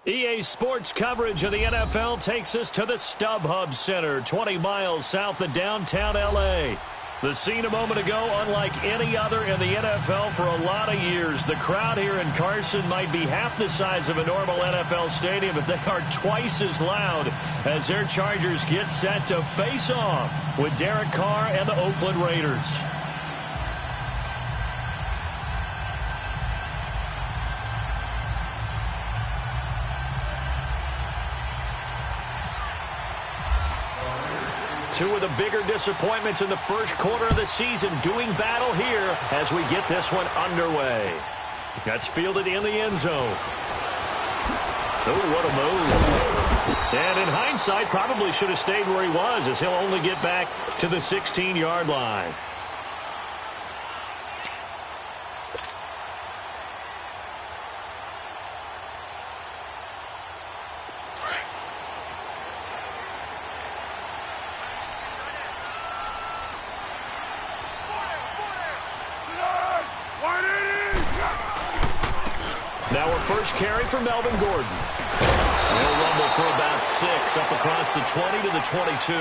EA Sports coverage of the NFL takes us to the StubHub Center, 20 miles south of downtown L.A. The scene a moment ago, unlike any other in the NFL for a lot of years. The crowd here in Carson might be half the size of a normal NFL stadium, but they are twice as loud as their Chargers get set to face off with Derek Carr and the Oakland Raiders. Two of the bigger disappointments in the first quarter of the season doing battle here as we get this one underway. That's fielded in the end zone. Oh, what a move. And in hindsight, probably should have stayed where he was, as he'll only get back to the 16-yard line. Now our first carry for Melvin Gordon. He'll rumble for about 6 up across the 20 to the 22.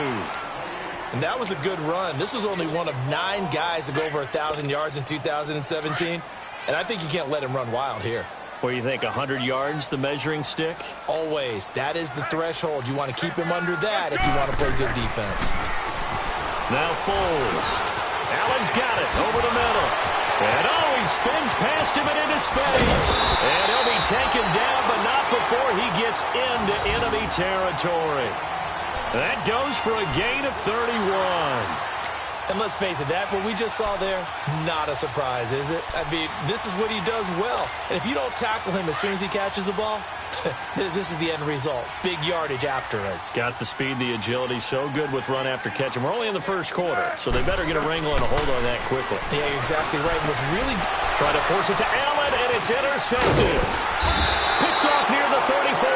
And that was a good run. This was only one of 9 guys to go over 1,000 yards in 2017. And I think you can't let him run wild here. What do you think, 100 yards, the measuring stick? Always. That is the threshold. You want to keep him under that if you want to play good defense. Now Foles. Allen's got it over the middle. And he spins past him and into space. And he'll be taken down, but not before he gets into enemy territory. That goes for a gain of 31. And let's face it, that what we just saw there, not a surprise, is it? I mean, this is what he does well. And if you don't tackle him as soon as he catches the ball, this is the end result. Big yardage afterwards. Got the speed, the agility, so good with run after catch. And we're only in the first quarter, so they better get a wrangle and a hold on that quickly. Yeah, you're exactly right. What's really... Try to force it to Allen, and it's intercepted. Picked off near the 34.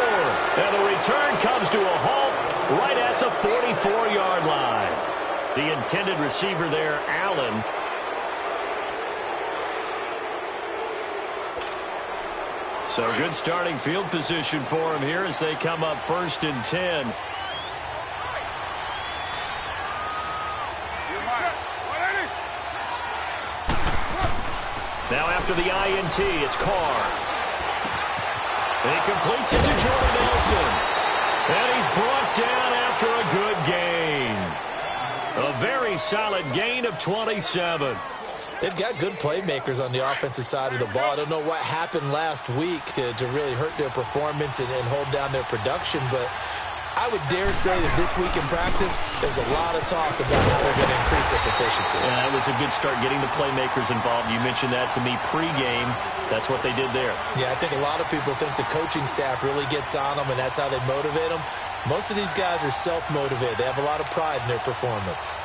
And the return comes to a halt right at the 44-yard line. The intended receiver there, Allen. So good starting field position for him here as they come up 1st and 10. Now after the INT, it's Carr. And he completes it to Jordan Nelson. And he's brought down after a good gain. A very solid gain of 27. They've got good playmakers on the offensive side of the ball. I don't know what happened last week to really hurt their performance and hold down their production, but I would dare say that this week in practice, there's a lot of talk about how they're going to increase their proficiency. Yeah, that was a good start getting the playmakers involved. You mentioned that to me pregame. That's what they did there. Yeah, I think a lot of people think the coaching staff really gets on them, and that's how they motivate them. Most of these guys are self-motivated. They have a lot of pride in their performance.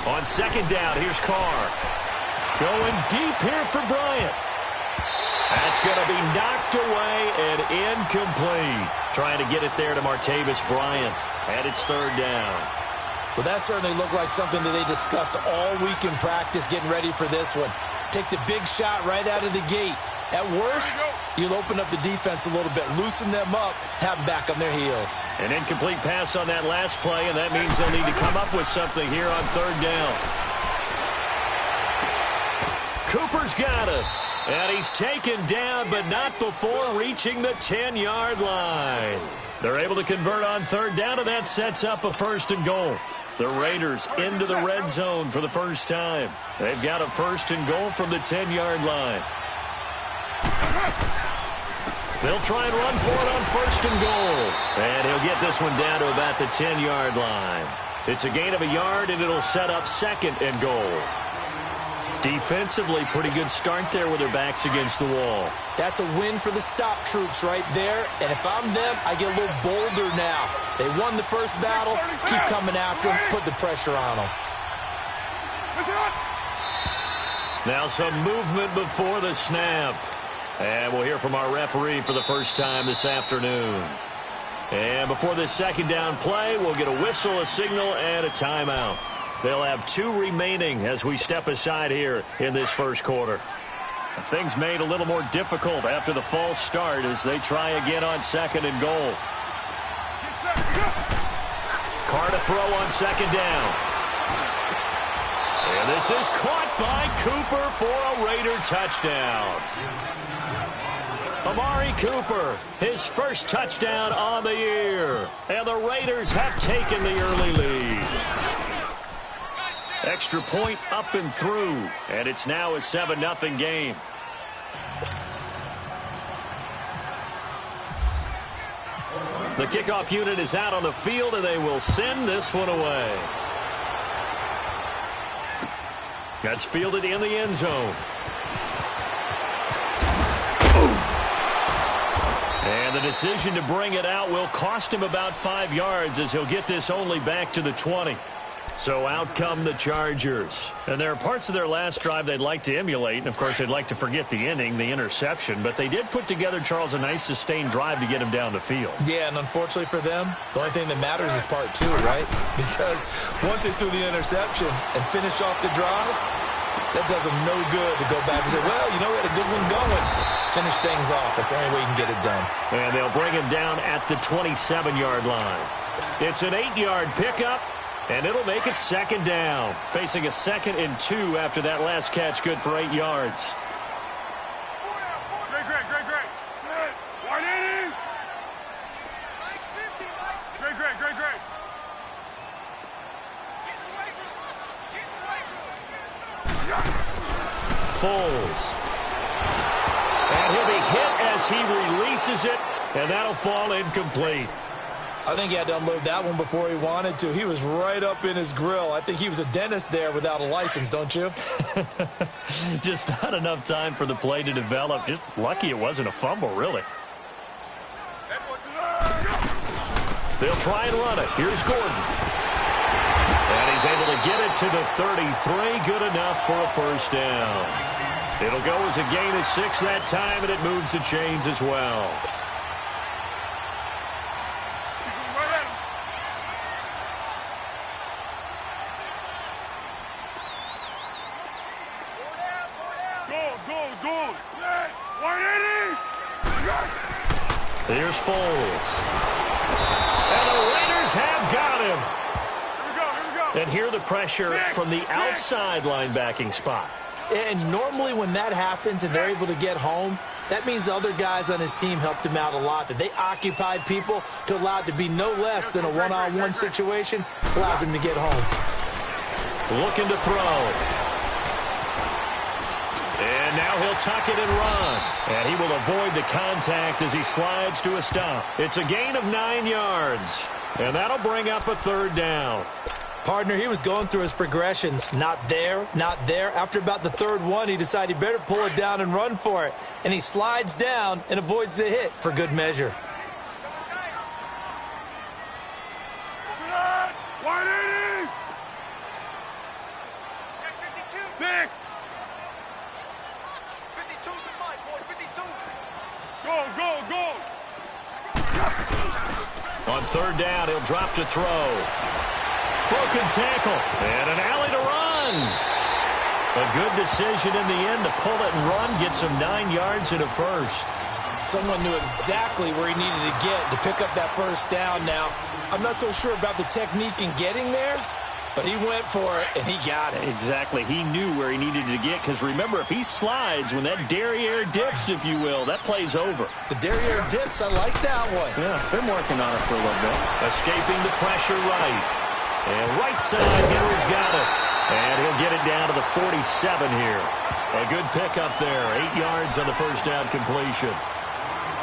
On 2nd down, here's Carr. Going deep here for Bryant. That's going to be knocked away and incomplete. Trying to get it there to Martavis Bryant. And it's 3rd down. Well, that certainly looked like something that they discussed all week in practice, getting ready for this one. Take the big shot right out of the gate. At worst, you'll open up the defense a little bit, loosen them up, have them back on their heels. An incomplete pass on that last play, and that means they'll need to come up with something here on 3rd down. Cooper's got it. And he's taken down, but not before reaching the 10-yard line. They're able to convert on 3rd down, and that sets up a 1st and goal. The Raiders into the red zone for the first time. They've got a 1st and goal from the 10-yard line. They'll try and run for it on 1st and goal. And he'll get this one down to about the 10-yard line. It's a gain of a yard, and it'll set up 2nd and goal. Defensively, pretty good start there with their backs against the wall. That's a win for the stop troops right there. And if I'm them, I get a little bolder now. They won the first battle. Keep coming after them. Put the pressure on them. Now some movement before the snap. And we'll hear from our referee for the first time this afternoon. And before this 2nd down play, we'll get a whistle, a signal, and a timeout. They'll have 2 remaining as we step aside here in this first quarter. Things made a little more difficult after the false start as they try again on 2nd and goal. Carr to throw on 2nd down. And this is caught by Cooper for a Raider touchdown. Amari Cooper, his first touchdown on the year. And the Raiders have taken the early lead. Extra point up and through, and it's now a 7-0 game. The kickoff unit is out on the field, and they will send this one away. That's fielded in the end zone. And the decision to bring it out will cost him about 5 yards as he'll get this only back to the 20. So out come the Chargers. And there are parts of their last drive they'd like to emulate. And, of course, they'd like to forget the inning, the interception. But they did put together, Charles, a nice sustained drive to get him down the field. Yeah, and unfortunately for them, the only thing that matters is part 2, right? Because once they threw the interception and finished off the drive, that does them no good to go back and say, well, you know, we had a good one going. Finish things off. That's the only way you can get it done. And they'll bring him down at the 27-yard line. It's an 8-yard pickup. And it'll make it 2nd down. Facing a 2nd and 2 after that last catch, good for 8 yards. Great. 180. Mike's 50, Mike's 50. Great. Get in the weight room. Foles. And he'll be hit as he releases it, and that'll fall incomplete. I think he had to unload that one before he wanted to. He was right up in his grill. I think he was a dentist there without a license, don't you? Just not enough time for the play to develop. Just lucky it wasn't a fumble, really. They'll try and run it. Here's Gordon. And he's able to get it to the 33. Good enough for a first down. It'll go as a gain of 6 that time, and it moves the chains as well. Here's Foles. And the Raiders have got him. Here we go. And here the pressure from the outside linebacking spot. And normally when that happens and they're able to get home, that means the other guys on his team helped him out a lot. That they occupied people to allow it to be no less than a one-on-one situation allows him to get home. Looking to throw. And now he'll tuck it and run. And he will avoid the contact as he slides to a stop. It's a gain of 9 yards. And that'll bring up a 3rd down. Partner, he was going through his progressions. Not there, not there. After about the 3rd one, he decided he better pull it down and run for it. And he slides down and avoids the hit for good measure. 180. Thick. 52 to Mike, boy. 52. Go. On 3rd down, he'll drop to throw. Broken tackle. And an alley to run. A good decision in the end to pull it and run. Gets him 9 yards and a first. Someone knew exactly where he needed to get to pick up that first down now. I'm not so sure about the technique in getting there, but he went for it, and he got it. Exactly. He knew where he needed to get, because remember, if he slides, when that derriere dips, if you will, that play's over. The derriere dips, I like that one. Yeah, been working on it for a little bit. Escaping the pressure right. And right side, Henry's got it. And he'll get it down to the 47 here. A good pickup there. 8 yards on the first down completion.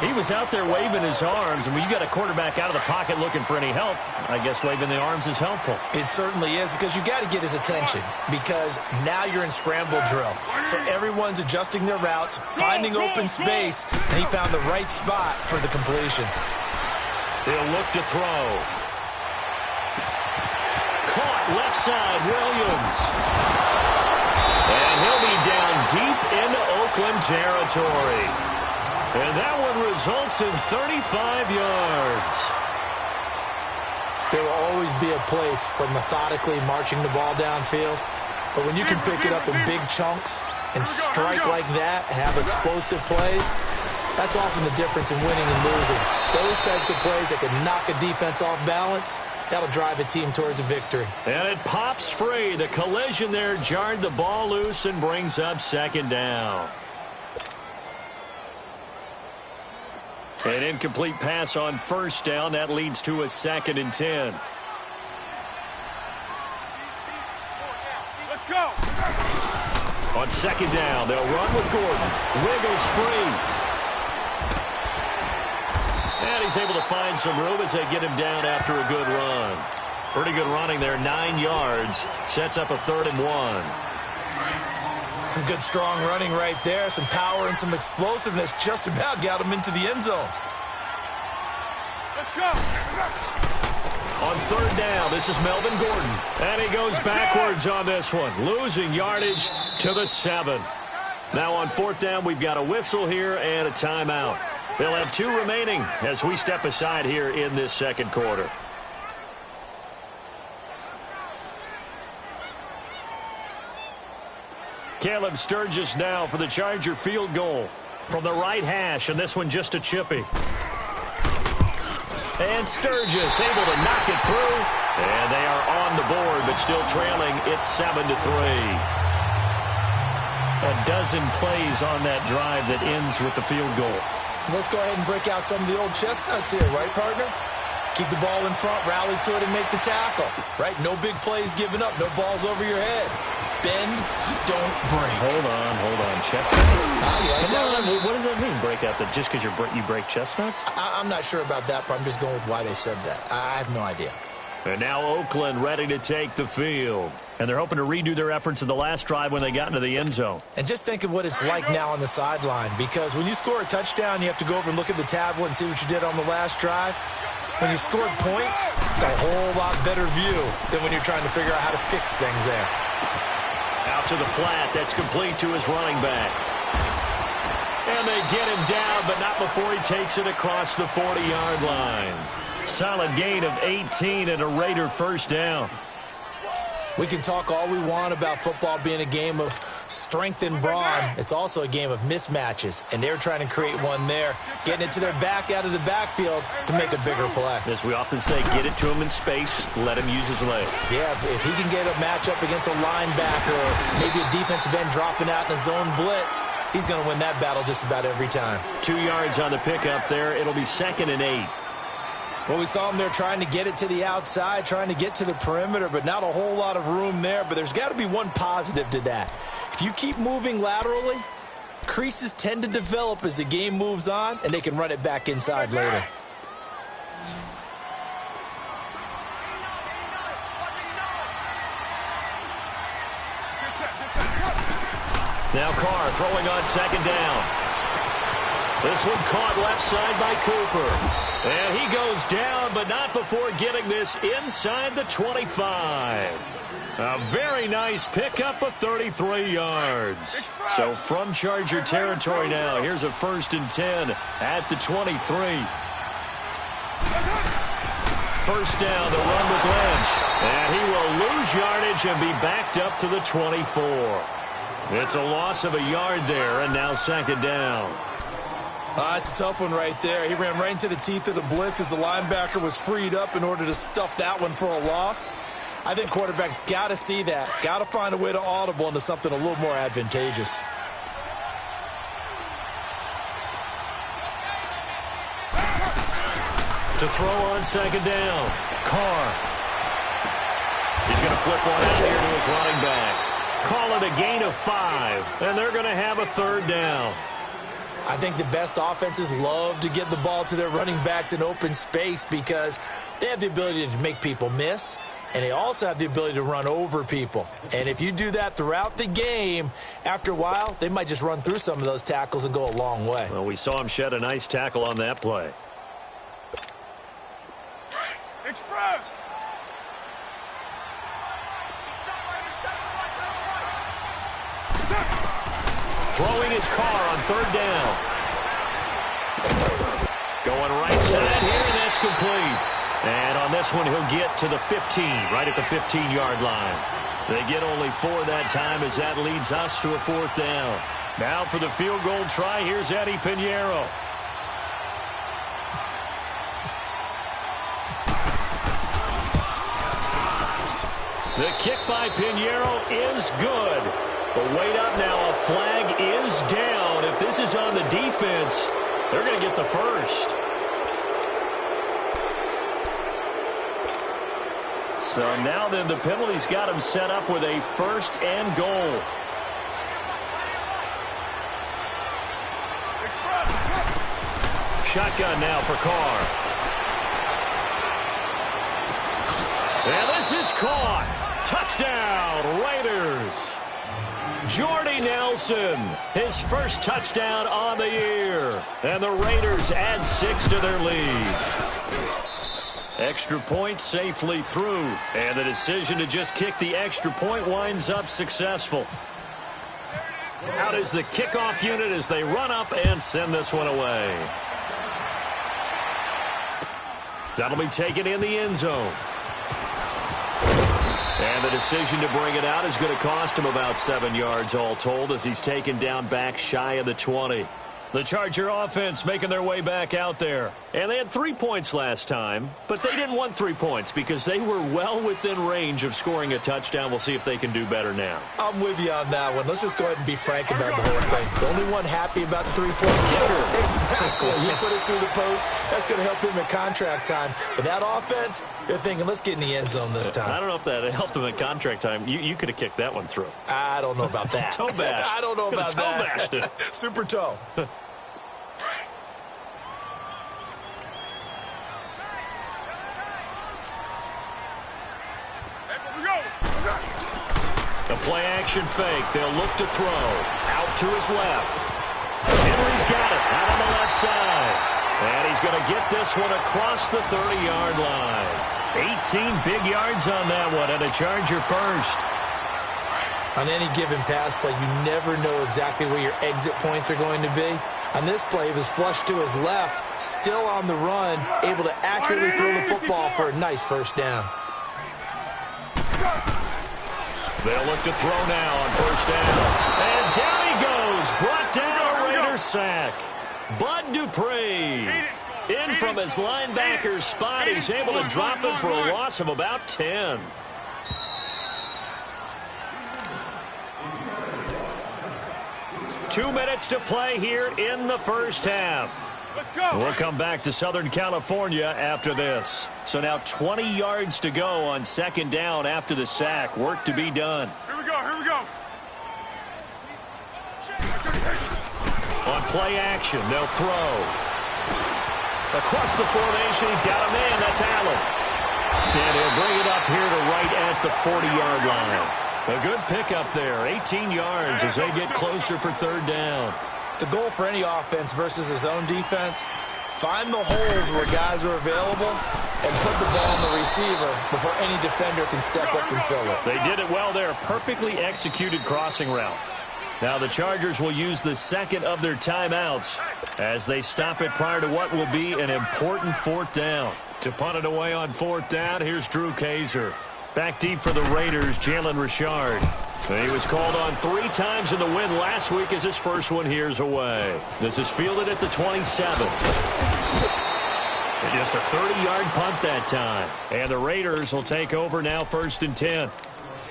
He was out there waving his arms, and when you got a quarterback out of the pocket looking for any help, I guess waving the arms is helpful. It certainly is, because you got to get his attention, because now you're in scramble drill. So everyone's adjusting their routes, finding open space, and he found the right spot for the completion. He'll look to throw. Caught left side, Williams. And he'll be down deep into Oakland territory. And that one results in 35 yards. There will always be a place for methodically marching the ball downfield. But when you can pick it up in big chunks and strike like that, have explosive plays, that's often the difference in winning and losing. Those types of plays that can knock a defense off balance, that'll drive a team towards a victory. And it pops free. The collision there jarred the ball loose and brings up second down. An incomplete pass on first down. That leads to a 2nd and 10. Let's go. On second down, they'll run with Gordon. Wiggles free. And he's able to find some room as they get him down after a good run. Pretty good running there, 9 yards. Sets up a 3rd and 1. Some good, strong running right there. Some power and some explosiveness. Just about got him into the end zone. Let's go. On 3rd down, this is Melvin Gordon. And he goes backwards on this one. Losing yardage to the 7. Now on 4th down, we've got a whistle here and a timeout. They'll have 2 remaining as we step aside here in this 2nd quarter. Caleb Sturgis now for the Charger field goal from the right hash, and this one just a chippy. And Sturgis able to knock it through, and they are on the board, but still trailing. It's 7-3. A dozen plays on that drive that ends with the field goal. Let's go ahead and break out some of the old chestnuts here, right, partner? Keep the ball in front, rally to it, and make the tackle, right? No big plays given up, no balls over your head. Bend, don't break. Hold on. Chestnuts? Come on. What does that mean, break out? That just because you break chestnuts? I'm not sure about that, but I'm just going with why they said that. I have no idea. And now Oakland ready to take the field. And they're hoping to redo their efforts in the last drive when they got into the end zone. And just think of what it's like now on the sideline, because when you score a touchdown, you have to go over and look at the tablet and see what you did on the last drive. When you scored points, it's a whole lot better view than when you're trying to figure out how to fix things there. Out to the flat. That's complete to his running back. And they get him down, but not before he takes it across the 40-yard line. Solid gain of 18 and a Raider first down. We can talk all we want about football being a game of strength and brawn. It's also a game of mismatches, and they're trying to create one there, getting it to their back out of the backfield to make a bigger play. As we often say, get it to him in space, let him use his leg. Yeah, if he can get a matchup against a linebacker or maybe a defensive end dropping out in a zone blitz, he's going to win that battle just about every time. 2 yards on the pickup there. It'll be 2nd and 8. Well, we saw him there trying to get it to the outside, trying to get to the perimeter, but not a whole lot of room there. But there's got to be one positive to that. If you keep moving laterally, creases tend to develop as the game moves on, and they can run it back inside later. Now Carr throwing on 2nd down. This one caught left side by Cooper. And he goes down, but not before getting this inside the 25. A very nice pickup of 33 yards. So from Charger territory now, here's a 1st and 10 at the 23. First down, the run with Lynch. And he will lose yardage and be backed up to the 24. It's a loss of a yard there, and now 2nd down. It's a tough one right there. He ran right into the teeth of the blitz as the linebacker was freed up in order to stuff that one for a loss. I think quarterbacks got to see that. Got to find a way to audible into something a little more advantageous. To throw on 2nd down, Carr. He's going to flip one out here to his running back. Call it a gain of 5, and they're going to have a 3rd down. I think the best offenses love to get the ball to their running backs in open space because they have the ability to make people miss, and they also have the ability to run over people. And if you do that throughout the game, after a while, they might just run through some of those tackles and go a long way. Well, we saw him shed a nice tackle on that play. Express! Throwing his car on third down. Going right side here, and that's complete. And on this one, he'll get to the 15, right at the 15-yard line. They get only 4 that time as that leads us to a 4th down. Now for the field goal try, here's Eddie Pinheiro. The kick by Pinheiro is good. But wait up now, a flag is down. If this is on the defense, they're going to get the first. So now then the penalty's got him set up with a 1st and goal. Shotgun now for Carr. And this is caught. Touchdown, Raiders. Jordy Nelson, his first touchdown on the year. And the Raiders add 6 to their lead. Extra point safely through. And the decision to just kick the extra point winds up successful. Out is the kickoff unit as they run up and send this one away. That'll be taken in the end zone. And the decision to bring it out is going to cost him about 7 yards all told as he's taken down back shy of the 20. The Charger offense making their way back out there. And they had 3 points last time, but they didn't want 3 points because they were well within range of scoring a touchdown. We'll see if they can do better now. I'm with you on that one. Let's just go ahead and be frank about the whole thing. The only one happy about the 3-point kicker. Exactly. He put it through the post. That's going to help him in contract time. But that offense, they're thinking, let's get in the end zone this time. I don't know if that helped him in contract time. You could have kicked that one through. I don't know about that. Toe bash. I don't know about that. Toe bashed it. Super toe. The play action fake. They'll look to throw. Out to his left. Henry's got it. Out on the left side. And he's going to get this one across the 30-yard line. 18 big yards on that one, and a Charger first. On any given pass play, you never know exactly where your exit points are going to be. On this play, it was flushed to his left, still on the run, able to accurately throw the football for a nice first down. They'll look to throw now on first down. And down he goes. Brought down a Raider sack. Bud Dupree. In from his linebacker spot. He's able to drop it for a loss of about 10. Two minutes to play here in the first half. We'll come back to Southern California after this. So now 20 yards to go on second down after the sack. Work to be done. Here we go, here we go. On play action, they'll throw. Across the formation, he's got a man. That's Allen. And he'll bring it up here to right at the 40-yard line. A good pickup there. 18 yards as they get closer for third down. The goal for any offense versus his own defense, find the holes where guys are available and put the ball on the receiver before any defender can step up and fill it. They did it well there. Perfectly executed crossing route. Now the Chargers will use the second of their timeouts as they stop it prior to what will be an important fourth down. To punt it away on fourth down, here's Drew Kaiser. Back deep for the Raiders, Jalen Richard. He was called on 3 times in the win last week as his first one here's away. This is fielded at the 27. And just a 30-yard punt that time. And the Raiders will take over now 1st and 10.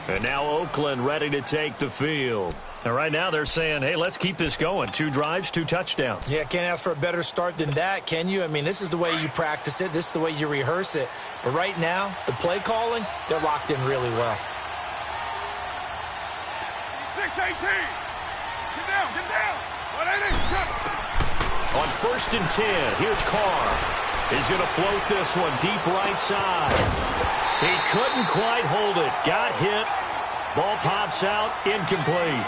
And now Oakland ready to take the field. And right now they're saying, hey, let's keep this going. 2 drives, 2 touchdowns. Yeah, can't ask for a better start than that, can you? I mean, this is the way you practice it. This is the way you rehearse it. But right now, the play calling, they're locked in really well. 6-18. Get down, get down. 180. On 1st and 10, here's Carr. He's going to float this one deep right side. He couldn't quite hold it. Got hit. Ball pops out, incomplete.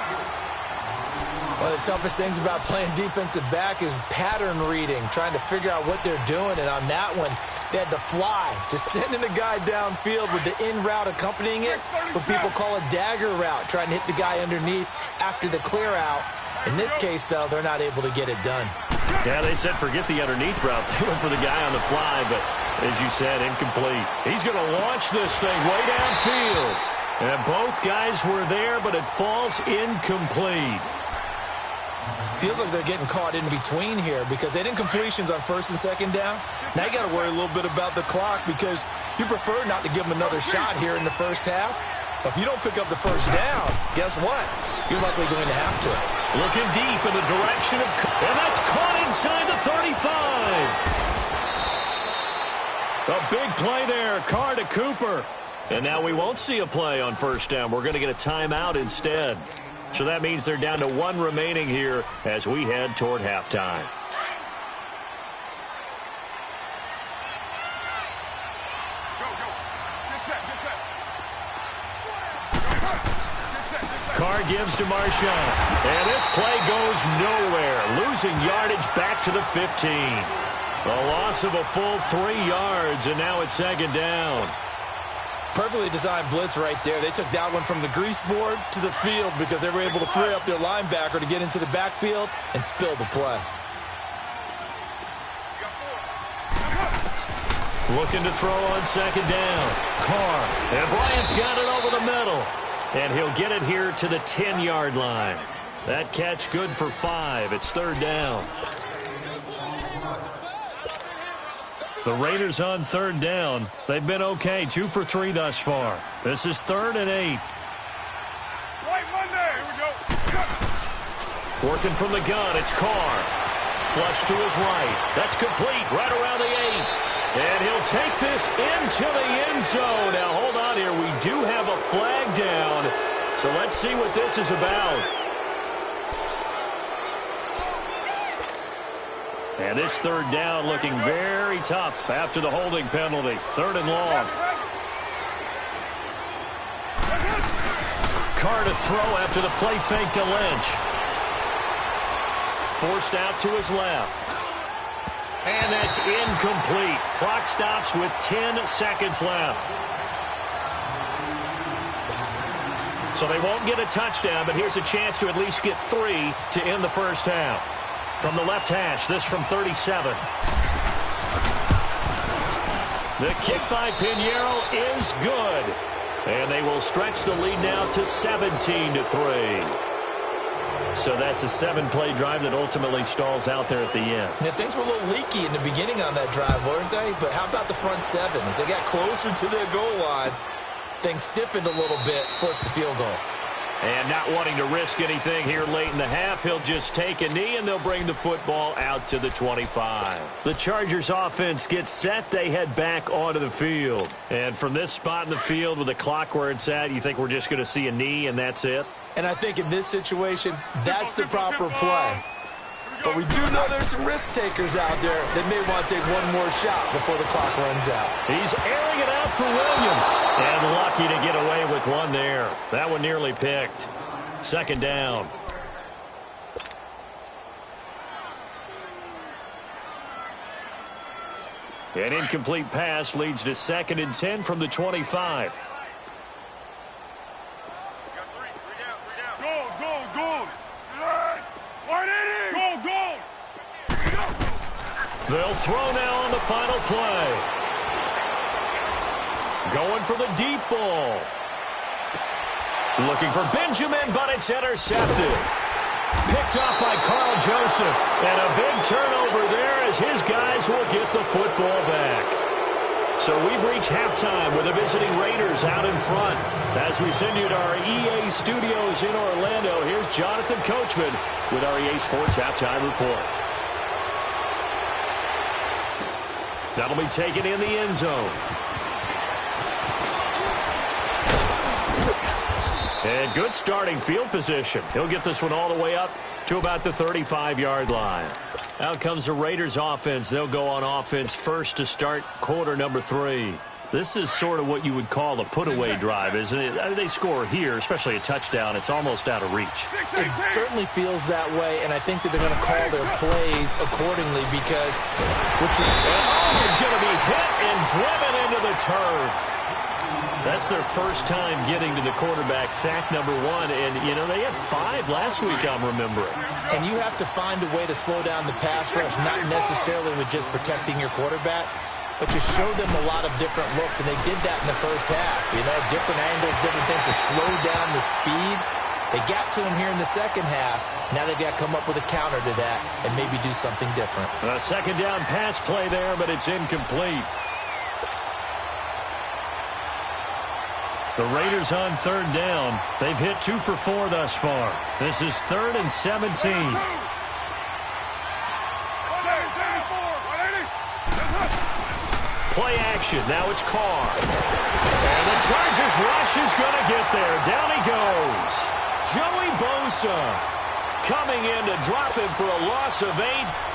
One of the toughest things about playing defensive back is pattern reading, trying to figure out what they're doing. And on that one, they had to fly, just sending a guy downfield with the in route accompanying it, what people call a dagger route, trying to hit the guy underneath after the clear out. In this case, though, they're not able to get it done. Yeah, they said forget the underneath route. They went for the guy on the fly, but as you said, incomplete. He's going to launch this thing way downfield. And both guys were there, but it falls incomplete. Feels like they're getting caught in between here because they had incompletions on 1st and 2nd down. Now you got to worry a little bit about the clock because you prefer not to give them another shot here in the first half. But if you don't pick up the first down, guess what? You're likely going to have to. Looking deep in the direction of... And that's caught inside the 35. A big play there. Carr to Cooper. And now we won't see a play on 1st down. We're going to get a timeout instead. So that means they're down to 1 remaining here as we head toward halftime. Carr gives to Marshawn. And this play goes nowhere. Losing yardage back to the 15. A loss of a full 3 yards, and now it's 2nd down. Perfectly designed blitz right there. They took that one from the grease board to the field because they were able to free up their linebacker to get into the backfield and spill the play. Looking to throw on 2nd down. Carr. And Bryant's got it over the middle. And he'll get it here to the 10-yard line. That catch good for 5. It's 3rd down. The Raiders on 3rd down. They've been okay, 2 for 3 thus far. This is 3rd and 8. Right Monday. Here we go. Working from the gun, it's Carr. Flush to his right. That's complete, right around the 8. And he'll take this into the end zone. Now, hold on here. We do have a flag down. So let's see what this is about. And this 3rd down looking very tough after the holding penalty. 3rd and long. Carr to throw after the play fake to Lynch. Forced out to his left. And that's incomplete. Clock stops with 10 seconds left. So they won't get a touchdown, but here's a chance to at least get 3 to end the first half. From the left hash, this from 37. The kick by Pinheiro is good. And they will stretch the lead now to 17-3. So that's a 7-play drive that ultimately stalls out there at the end. Yeah, things were a little leaky in the beginning on that drive, weren't they? But how about the front 7? As they got closer to their goal line, things stiffened a little bit, forced the field goal. And not wanting to risk anything here late in the half, he'll just take a knee, and they'll bring the football out to the 25. The Chargers offense gets set. They head back onto the field. And from this spot in the field with the clock where it's at, you think we're just going to see a knee and that's it? And I think in this situation, that's the proper play. But we do know there's some risk takers out there that may want to take one more shot before the clock runs out. He's airing it out for Williams. And lucky to get away with one there. That one nearly picked. 2nd down. An incomplete pass leads to 2nd and 10 from the 25. They'll throw now on the final play. Going for the deep ball. Looking for Benjamin, but it's intercepted. Picked up by Carl Joseph. And a big turnover there as his guys will get the football back. So we've reached halftime with the visiting Raiders out in front. As we send you to our EA studios in Orlando, here's Jonathan Coachman with our EA Sports Halftime Report. That'll be taken in the end zone. And good starting field position. He'll get this one all the way up to about the 35-yard line. Out comes the Raiders offense. They'll go on offense first to start quarter number 3. This is sort of what you would call a put-away drive, isn't it? They score here, especially a touchdown. It's almost out of reach. It certainly feels that way, and I think that they're going to call their plays accordingly because is going to be hit and driven into the turf. That's their first time getting to the quarterback, sack number 1. And, you know, they had 5 last week, I'm remembering. And you have to find a way to slow down the pass rush, not necessarily with just protecting your quarterback, but you show them a lot of different looks, and they did that in the first half. You know, different angles, different things to slow down the speed. They got to him here in the second half. Now they've got to come up with a counter to that and maybe do something different. A second down pass play there, but it's incomplete. The Raiders on third down. They've hit 2 for 4 thus far. This is 3rd and 17. Play action. Now it's Carr. And the Chargers rush is going to get there. Down he goes. Joey Bosa coming in to drop him for a loss of 8,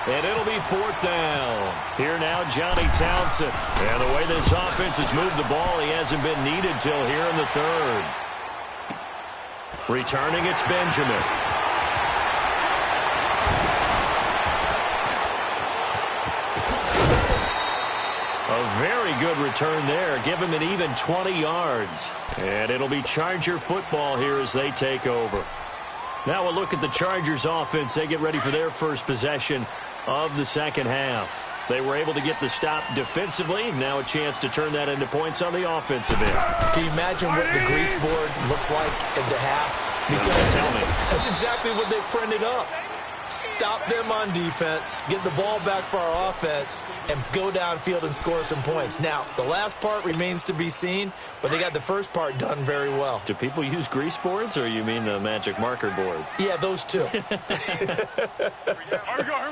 and it'll be 4th down. Here now, Johnny Townsend. And the way this offense has moved the ball, he hasn't been needed till here in the 3rd. Returning, it's Benjamin. A very good return there. Give him an even 20 yards. And it'll be Charger football here as they take over. Now we'll look at the Chargers offense. They get ready for their first possession of the second half. They were able to get the stop defensively. Now a chance to turn that into points on the offensive end. Can you imagine what the grease board looks like at the half? Because tell me. That's exactly what they printed up. Stop them on defense, get the ball back for our offense, and go downfield and score some points. Now, the last part remains to be seen, but they got the first part done very well. Do people use grease boards, or you mean the magic marker boards? Yeah, those two. Here we go. Hey,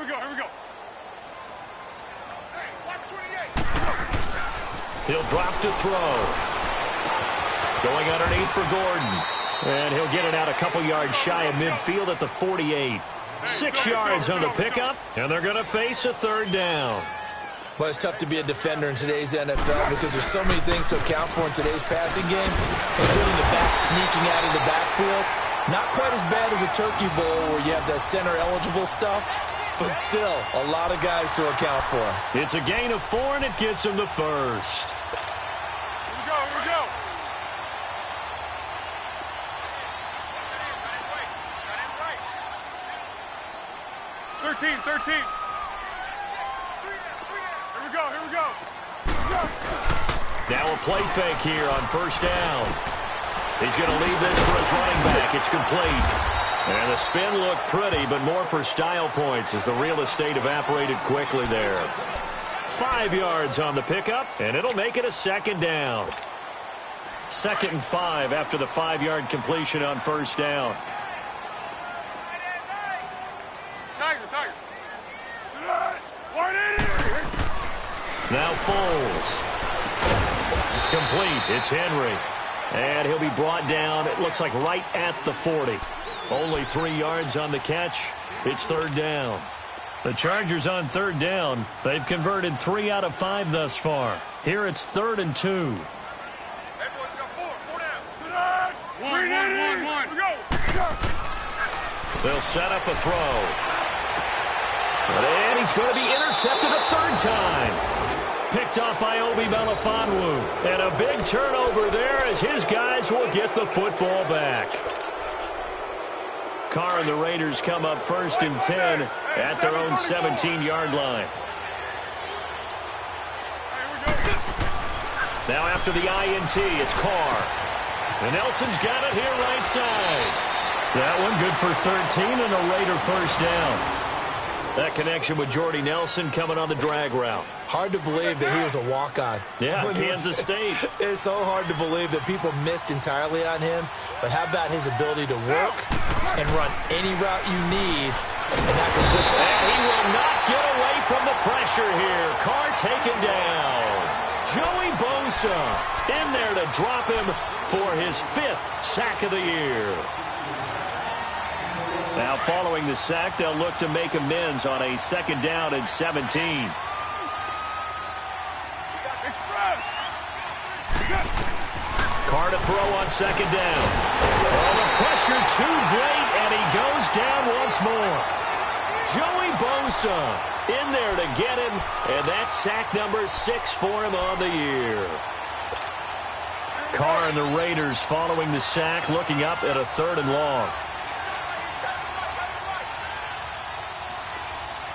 watch 28. He'll drop to throw. Going underneath for Gordon. And he'll get it out a couple yards shy of midfield at the 48. 6 yards on the pickup, and they're going to face a 3rd down. Well, it's tough to be a defender in today's NFL because there's so many things to account for in today's passing game, including the back sneaking out of the backfield. Not quite as bad as a Turkey Bowl where you have the center-eligible stuff, but still a lot of guys to account for. It's a gain of 4, and it gets him to first. Here we go. 13. Here we go. Now a play fake here on first down. He's going to leave this for his running back. It's complete. And the spin looked pretty, but more for style points as the real estate evaporated quickly there. 5 yards on the pickup, and it'll make it a 2nd down. 2nd and 5 after the 5-yard completion on first down. Tiger. Now Foles. Complete. It's Henry. And he'll be brought down, it looks like right at the 40. Only 3 yards on the catch. It's 3rd down. The Chargers on 3rd down. They've converted 3 out of 5 thus far. Here it's 3rd and 2. Hey, boys, we got 4 down. One. We go. They'll set up a throw. And he's going to be intercepted a 3rd time. Picked off by Obi Melifonwu. And a big turnover there as his guys will get the football back. Carr and the Raiders come up 1st and 10 at their own 17-yard line. Now after the INT, it's Carr. And Nelson's got it here right side. That one good for 13 and a Raider first down. That connection with Jordy Nelson coming on the drag route. Hard to believe that he was a walk-on. Yeah, Kansas State. It's so hard to believe that people missed entirely on him. But how about his ability to work and run any route you need? And he will not get away from the pressure here. Carr taken down. Joey Bosa in there to drop him for his 5th sack of the year. Now following the sack, they'll look to make amends on a 2nd down and 17. Carr to throw on 2nd down. Oh, the pressure too great, and he goes down once more. Joey Bosa in there to get him, and that's sack number 6 for him on the year. Carr and the Raiders following the sack, looking up at a 3rd and long.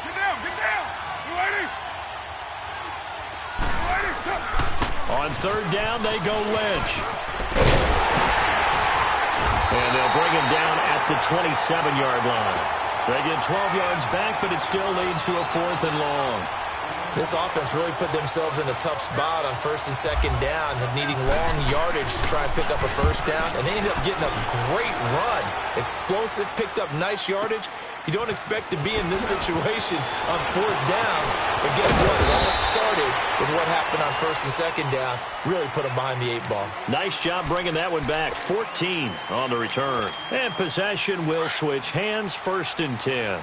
Get down, get down. You ready? On 3rd down, they go Lynch. And they'll bring him down at the 27-yard line. They get 12 yards back, but it still leads to a 4th and long. This offense really put themselves in a tough spot on 1st and 2nd down, needing long yardage to try and pick up a 1st down, and they ended up getting a great run. Explosive, picked up nice yardage. You don't expect to be in this situation on 4th down, but guess what? It all started with what happened on 1st and 2nd down. Really put them behind the 8 ball. Nice job bringing that one back. 14 on the return. And possession will switch hands, 1st and 10.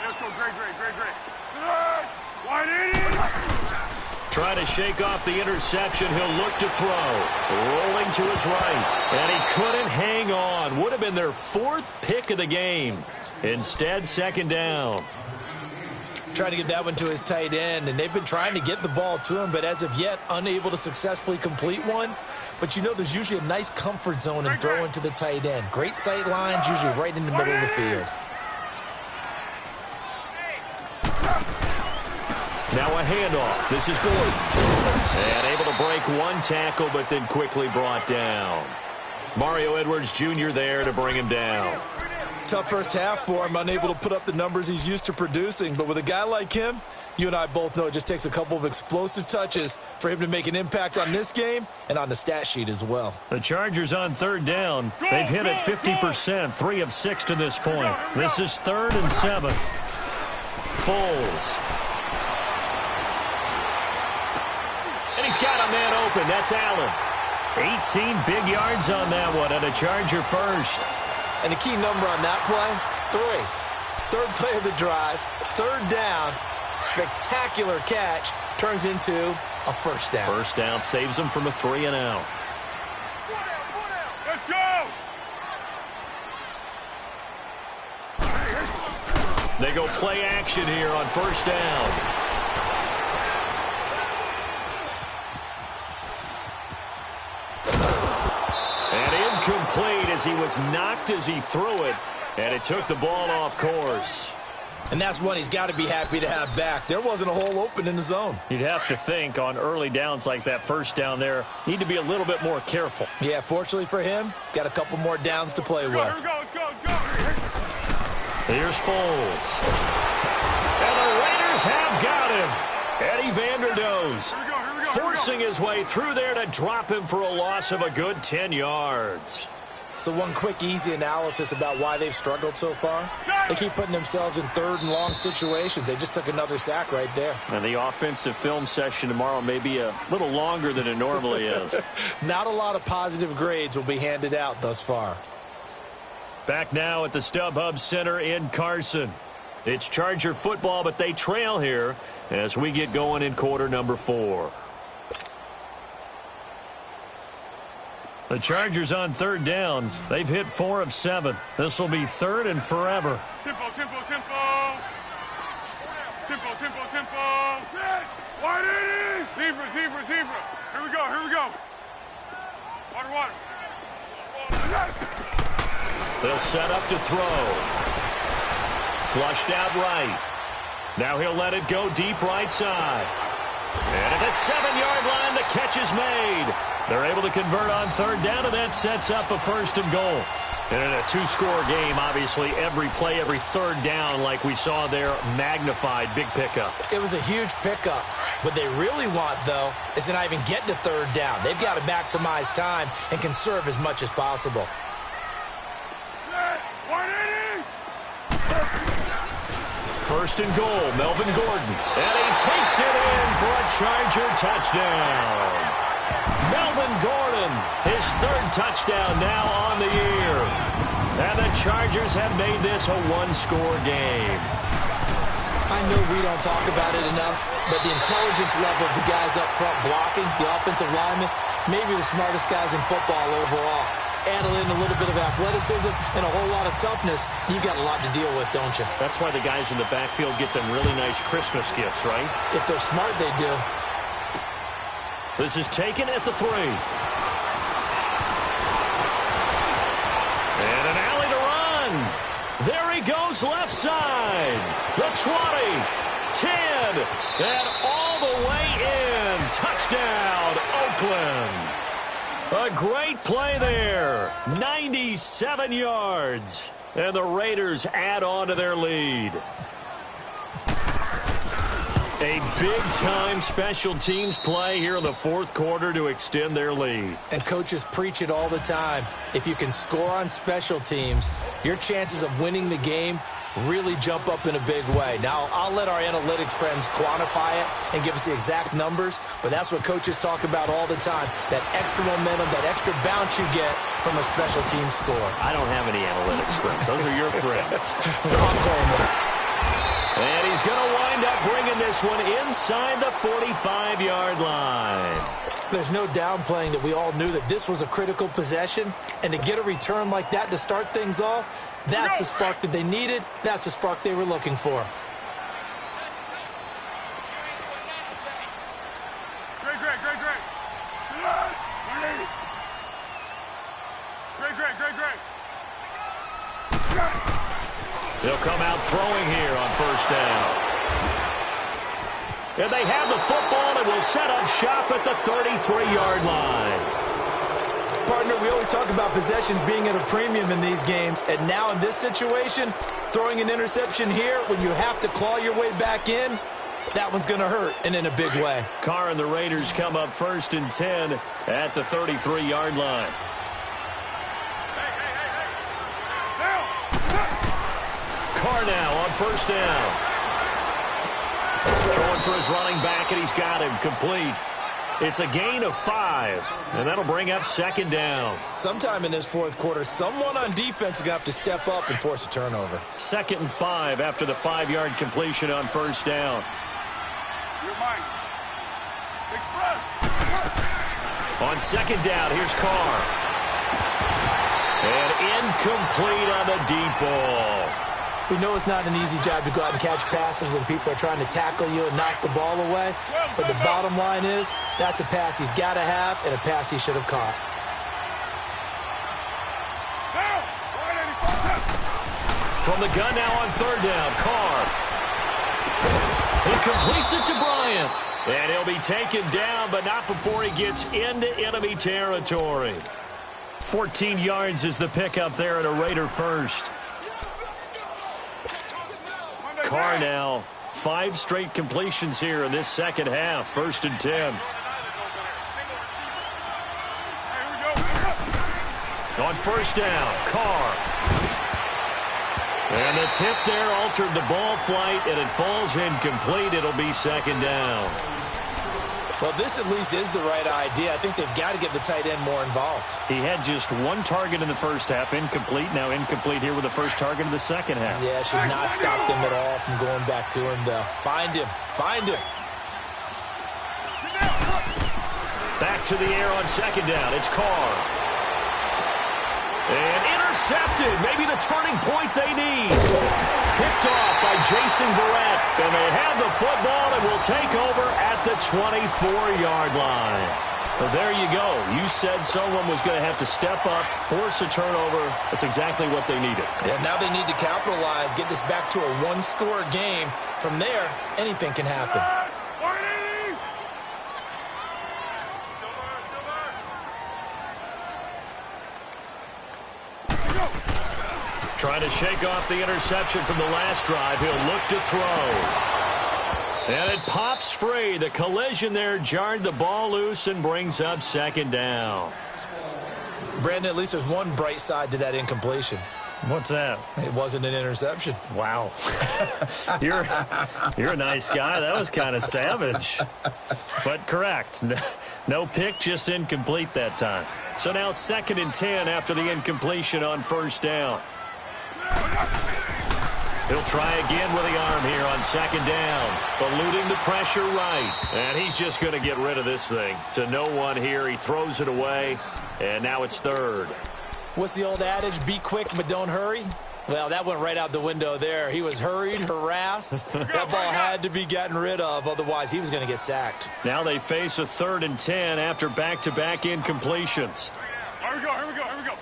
Let's go, great. Wide in. Trying to shake off the interception. He'll look to throw. Rolling to his right. And he couldn't hang on. Would have been their 4th pick of the game. Instead, 2nd down. Trying to get that one to his tight end, and they've been trying to get the ball to him, but as of yet, unable to successfully complete one. But you know there's usually a nice comfort zone in throwing to the tight end. Great sight lines, usually right in the middle of the field. Now a handoff. This is Gordon. And able to break one tackle, but then quickly brought down. Mario Edwards Jr. there to bring him down. Tough first half for him, unable to put up the numbers he's used to producing. But with a guy like him, you and I both know it just takes a couple of explosive touches for him to make an impact on this game and on the stat sheet as well. The Chargers on 3rd down. They've hit it 50%, 3 of 6 to this point. This is 3rd and 7. Foles. And he's got a man open. That's Allen. 18 big yards on that one, and a Charger first. And the key number on that play, 3. 3rd play of the drive, 3rd down, spectacular catch, turns into a 1st down. 1st down saves them from a 3 and out. Let's go. They go play action here on 1st down. Complete as he was knocked as he threw it, and it took the ball off course. And that's one he's got to be happy to have back. There wasn't a hole open in the zone. You'd have to think on early downs like that 1st down there, need to be a little bit more careful. Yeah, fortunately for him, got a couple more downs to play with. Let's go. Here's Foles. And the Raiders have got him. Eddie Vanderdoes forcing his way through there to drop him for a loss of a good 10 yards. So one quick, easy analysis about why they've struggled so far. They keep putting themselves in 3rd and long situations. They just took another sack right there. And the offensive film session tomorrow may be a little longer than it normally is. Not a lot of positive grades will be handed out thus far. Back now at the StubHub Center in Carson. It's Charger football, but they trail here as we get going in quarter number 4. The Chargers on 3rd down. They've hit 4 of 7. This will be 3rd and forever. Tempo. Wide in. Zebra. Here we go. Water. They'll set up to throw. Flushed out right. Now he'll let it go deep right side. And at the 7-yard line, the catch is made. They're able to convert on 3rd down, and that sets up a 1st and goal. And in a 2-score game, obviously, every play, every 3rd down, like we saw there, magnified, big pickup. It was a huge pickup. What they really want, though, is to not even get to 3rd down. They've got to maximize time and conserve as much as possible. First and goal, Melvin Gordon. And he takes it in for a Charger touchdown. Melvin Gordon, his third touchdown now on the year. And the Chargers have made this a one-score game. I know we don't talk about it enough, but the intelligence level of the guys up front blocking, the offensive linemen, maybe the smartest guys in football overall. Add in a little bit of athleticism and a whole lot of toughness, you've got a lot to deal with, don't you? That's why the guys in the backfield get them really nice Christmas gifts, right? If they're smart, they do. This is taken at the 3. And an alley to run. There he goes left side. The 20, 10, and all the way in. Touchdown, Oakland. A great play there. 97 yards. And the Raiders add on to their lead. A big-time special teams play here in the fourth quarter to extend their lead. And coaches preach it all the time. If you can score on special teams, your chances of winning the game really jump up in a big way. Now, I'll let our analytics friends quantify it and give us the exact numbers, but that's what coaches talk about all the time, that extra momentum, that extra bounce you get from a special team score. I don't have any analytics friends. Those are your friends. I'm playing with it. And he's going to wind up bringing this one inside the 45-yard line. There's no downplaying that we all knew that this was a critical possession, and to get a return like that to start things off, that's the spark that they needed. That's the spark they were looking for. Great. He'll come out throwing here on first down. And they have the football and will set up shop at the 33-yard line. Partner, we always talk about possessions being at a premium in these games, and now in this situation, throwing an interception here when you have to claw your way back in, that one's going to hurt, and in a big way. Carr and the Raiders come up first and 10 at the 33-yard line. Carr now on first down. Throwing for his running back, and he's got him complete. It's a gain of 5, and that'll bring up second down. Sometime in this fourth quarter, someone on defense is going to have to step up and force a turnover. 2nd and 5 after the 5-yard completion on first down. On second down, here's Carr. And incomplete on the deep ball. We know it's not an easy job to go out and catch passes when people are trying to tackle you and knock the ball away. But the bottom line is, that's a pass he's got to have and a pass he should have caught. From the gun now on third down, Carr. He completes it to Bryant. And he'll be taken down, but not before he gets into enemy territory. 14 yards is the pickup there at a Raider first. Carr now, 5 straight completions here in this second half. 1st and 10. On first down, Carr. And the tip there altered the ball flight, and it falls incomplete. It'll be second down. Well, this at least is the right idea. I think they've got to get the tight end more involved. He had just 1 target in the first half, incomplete. Now incomplete here with the first target in the second half. Yeah, should not stop them at all from going back to him, though. Find him. Back to the air on second down. It's Carr. And intercepted. Maybe the turning point they need. Picked off by Jason Verrett. And they have the football and will take over at the 24-yard line. Well, there you go. You said someone was going to have to step up, force a turnover. That's exactly what they needed. Yeah, now they need to capitalize, get this back to a 1-score game. From there, anything can happen. Trying to shake off the interception from the last drive. He'll look to throw. And it pops free. The collision there jarred the ball loose and brings up second down. Brandon, at least there's one bright side to that incompletion. What's that? It wasn't an interception. Wow. You're a nice guy. That was kind of savage. But correct. No pick, just incomplete that time. So now 2nd and 10 after the incompletion on 1st down. He'll try again with the arm here on 2nd down. Eluding the pressure right. And he's just going to get rid of this thing. To no one here. He throws it away. And now it's 3rd. What's the old adage? Be quick, but don't hurry. Well, that went right out the window there. He was hurried, harassed. That ball had to be gotten rid of. Otherwise, he was going to get sacked. Now they face a 3rd and 10 after back-to-back incompletions. Here we go, here we go, here we go.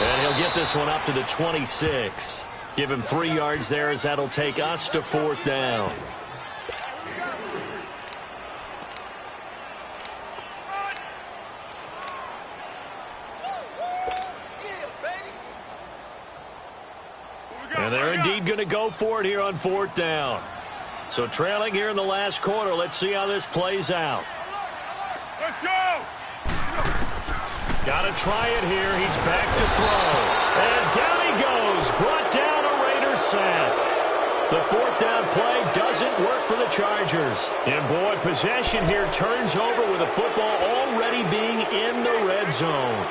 And he'll get this one up to the 26. Give him 3 yards there as that'll take us to 4th down. And they're indeed going to go for it here on 4th down. So trailing here in the last quarter. Let's see how this plays out. Let's go! Got to try it here. He's back to throw. And down he goes. Brought down a Raider sack. The 4th down play doesn't work for the Chargers. And boy, possession here turns over with the football already being in the red zone.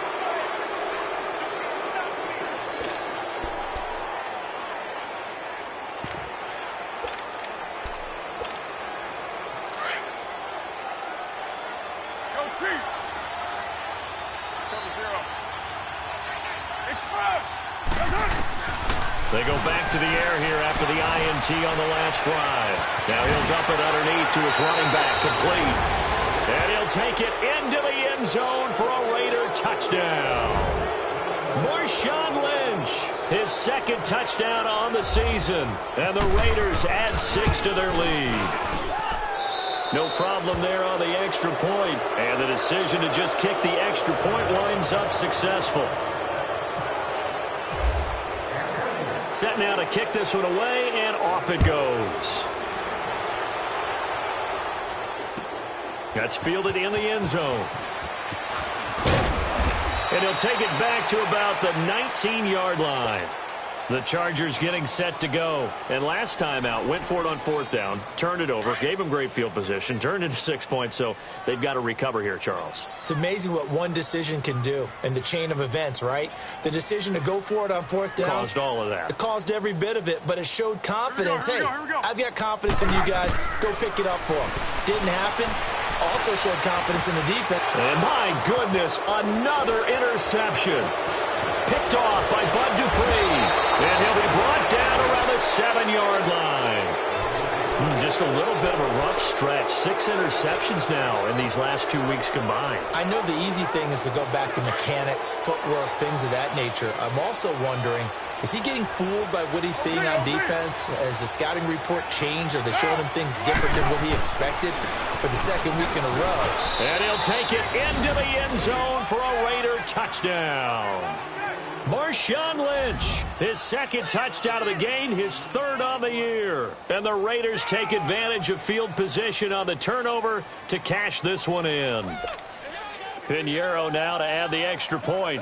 They go back to the air here after the INT on the last drive. Now he'll dump it underneath to his running back, complete. And he'll take it into the end zone for a Raider touchdown. Marshawn Lynch, his 2nd touchdown on the season. And the Raiders add 6 to their lead. No problem there on the extra point. And the decision to just kick the extra point winds up successful. Set now to kick this one away, and off it goes. That's fielded in the end zone. And he'll take it back to about the 19-yard line. The Chargers getting set to go. And last time out, went for it on 4th down, turned it over, gave him great field position, turned into 6 points, so they've got to recover here, Charles. It's amazing what one decision can do in the chain of events, right? The decision to go for it on 4th down. Caused all of that. It caused every bit of it, but it showed confidence. Here we go. I've got confidence in you guys. Go pick it up for them. Didn't happen. Also showed confidence in the defense. And my goodness, another interception. Picked off by Bud Dupree. And he'll be brought down around the 7-yard line. Just a little bit of a rough stretch. 6 interceptions now in these last 2 weeks combined. I know the easy thing is to go back to mechanics, footwork, things of that nature. I'm also wondering, is he getting fooled by what he's seeing on defense? Has the scouting report changed? Are they showing him things different than what he expected for the 2nd week in a row? And he'll take it into the end zone for a Raider touchdown. Marshawn Lynch, his 2nd touchdown of the game, his 3rd on the year. And the Raiders take advantage of field position on the turnover to cash this one in. Pinheiro now to add the extra point.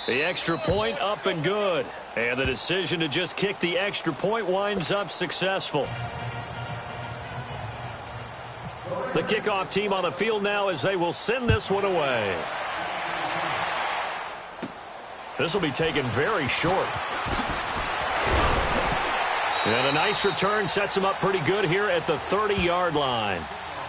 The extra point up and good. And the decision to just kick the extra point winds up successful. The kickoff team on the field now as they will send this one away. This will be taken very short. And a nice return sets him up pretty good here at the 30-yard line.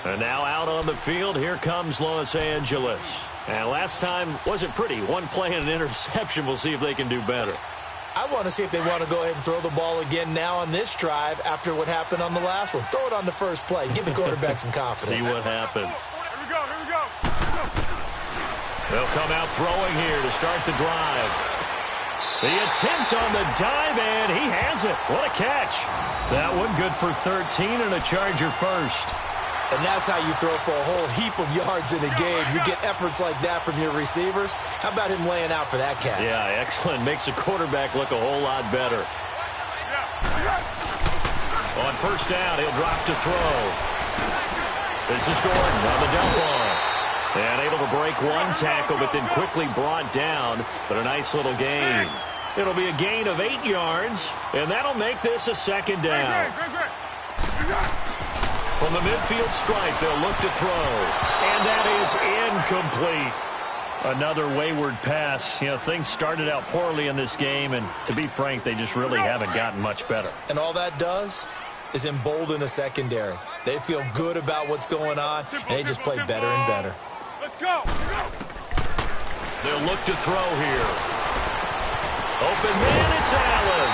And now out on the field, here comes Los Angeles. And last time wasn't pretty. One play and an interception. We'll see if they can do better. I want to see if they want to go ahead and throw the ball again now on this drive after what happened on the last one. Throw it on the first play. Give the quarterback some confidence. See what happens. Here we go, here we go. They'll come out throwing here to start the drive. The attempt on the dive, and he has it. What a catch. That one good for 13 and a Charger first. And that's how you throw for a whole heap of yards in a game. You get efforts like that from your receivers. How about him laying out for that catch? Yeah, excellent. Makes the quarterback look a whole lot better. Yeah. On first down, he'll drop to throw. This is Gordon on the dump off. And able to break one tackle, but then quickly brought down. But a nice little gain. It'll be a gain of 8 yards, and that'll make this a second down. From the midfield stripe, they'll look to throw. And that is incomplete. Another wayward pass. You know, things started out poorly in this game, and to be frank, they just really haven't gotten much better. And all that does is embolden a secondary. They feel good about what's going on, and they just play better and better. Let's go. They'll look to throw here. Open man, it's Allen.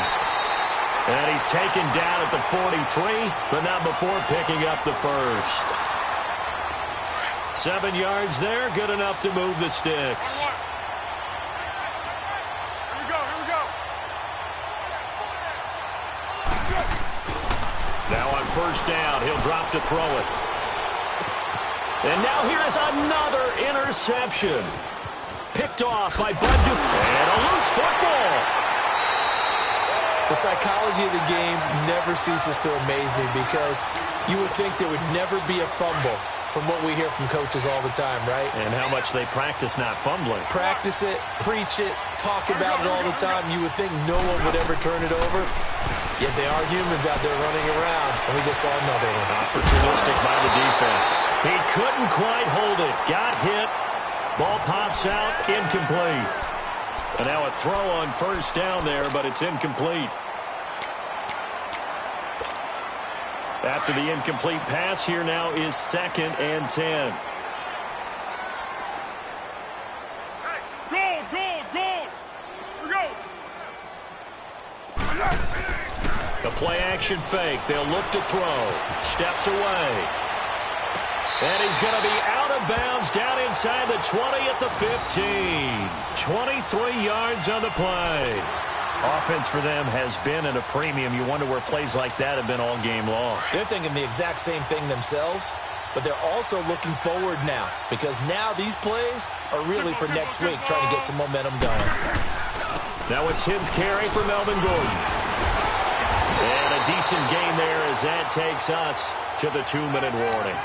And he's taken down at the 43, but not before picking up the first. 7 yards there, good enough to move the sticks. Here we go. Now on first down, he'll drop to throw it. And now here is another interception. Picked off by Bud and a loose football. The psychology of the game never ceases to amaze me because you would think there would never be a fumble from what we hear from coaches all the time, right? And how much they practice not fumbling. Practice it, preach it, talk about it all the time. You would think no one would ever turn it over. Yet they are humans out there running around, and we just saw another one. Opportunistic by the defense. He couldn't quite hold it. Got hit. Ball pops out, incomplete. And now a throw on first down there, but it's incomplete. After the incomplete pass, here now is 2nd and 10. Hey, goal. Here we go. The play-action fake. They'll look to throw. Steps away. And he's going to be out of bounds down inside the 20 at the 15. 23 yards on the play. Offense for them has been at a premium. You wonder where plays like that have been all game long. They're thinking the exact same thing themselves, but they're also looking forward now because now these plays are really for next week, trying to get some momentum going. Now a 10th carry for Melvin Gordon. And a decent gain there as that takes us to the 2-minute warning.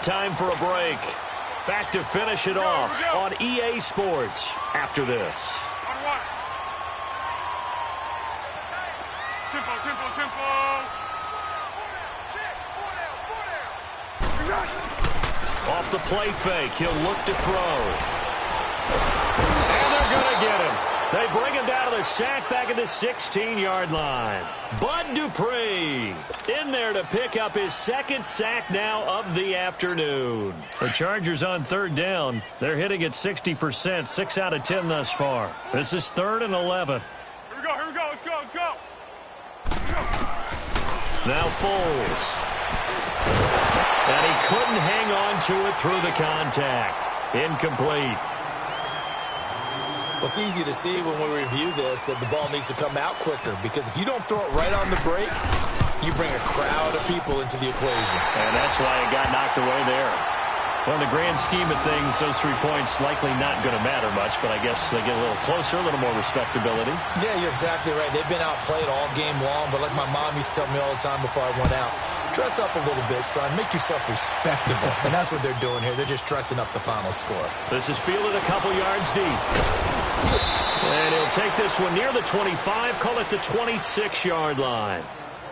Time for a break. Back to finish it off on EA Sports after this. Tempo. Off the play fake, he'll look to throw. And they're going to get him. They bring him down to the sack back at the 16-yard line. Bud Dupree in there to pick up his 2nd sack now of the afternoon. The Chargers on 3rd down. They're hitting at 60%, 6 out of 10 thus far. This is 3rd and 11. Here we go. Let's go. Now Foles. And he couldn't hang on to it through the contact. Incomplete. Well, it's easy to see when we review this that the ball needs to come out quicker because if you don't throw it right on the break, you bring a crowd of people into the equation. And that's why it got knocked away there. Well, in the grand scheme of things, those 3 points likely not going to matter much, but I guess they get a little closer, a little more respectability. Yeah, you're exactly right. They've been outplayed all game long, but like my mom used to tell me all the time before I went out, dress up a little bit, son. Make yourself respectable. And that's what they're doing here. They're just dressing up the final score. This is fielded a couple yards deep. And he'll take this one near the 25, call it the 26-yard line.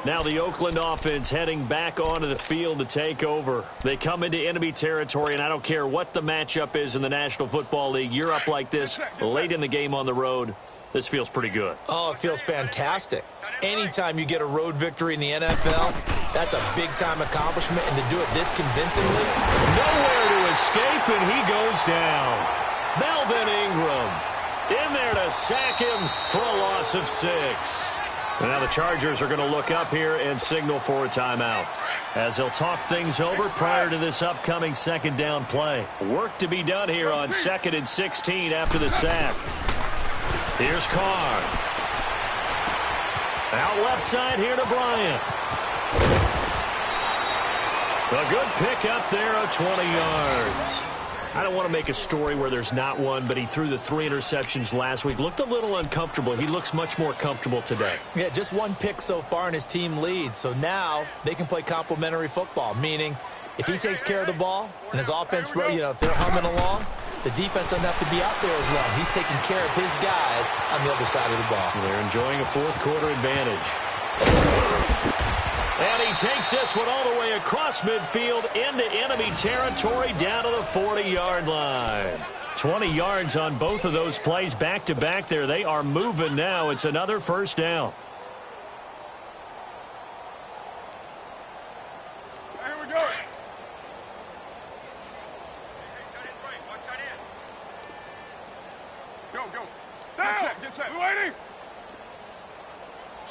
Now the Oakland offense heading back onto the field to take over. They come into enemy territory, and I don't care what the matchup is in the National Football League. You're up like this late in the game on the road. This feels pretty good. Oh, it feels fantastic. Anytime you get a road victory in the NFL, that's a big-time accomplishment, and to do it this convincingly. Nowhere to escape, and he goes down. Melvin Ingram in there to sack him for a loss of 6. Now the Chargers are going to look up here and signal for a timeout as they'll talk things over prior to this upcoming 2nd down play. Work to be done here on 2nd and 16 after the sack. Here's Carr. Out left side here to Bryant. A good pick up there of 20 yards. I don't want to make a story where there's not one, but he threw the 3 interceptions last week. Looked a little uncomfortable. He looks much more comfortable today. Yeah, just 1 pick so far and his team leads. So now they can play complementary football, meaning if he takes care of the ball and his offense, if they're humming along, the defense doesn't have to be out there as long. He's taking care of his guys on the other side of the ball. They're enjoying a 4th quarter advantage. And he takes this one all the way across midfield into enemy territory down to the 40-yard line. 20 yards on both of those plays back-to-back there. They are moving now. It's another first down. Here we go. Go. Get set. We're waiting.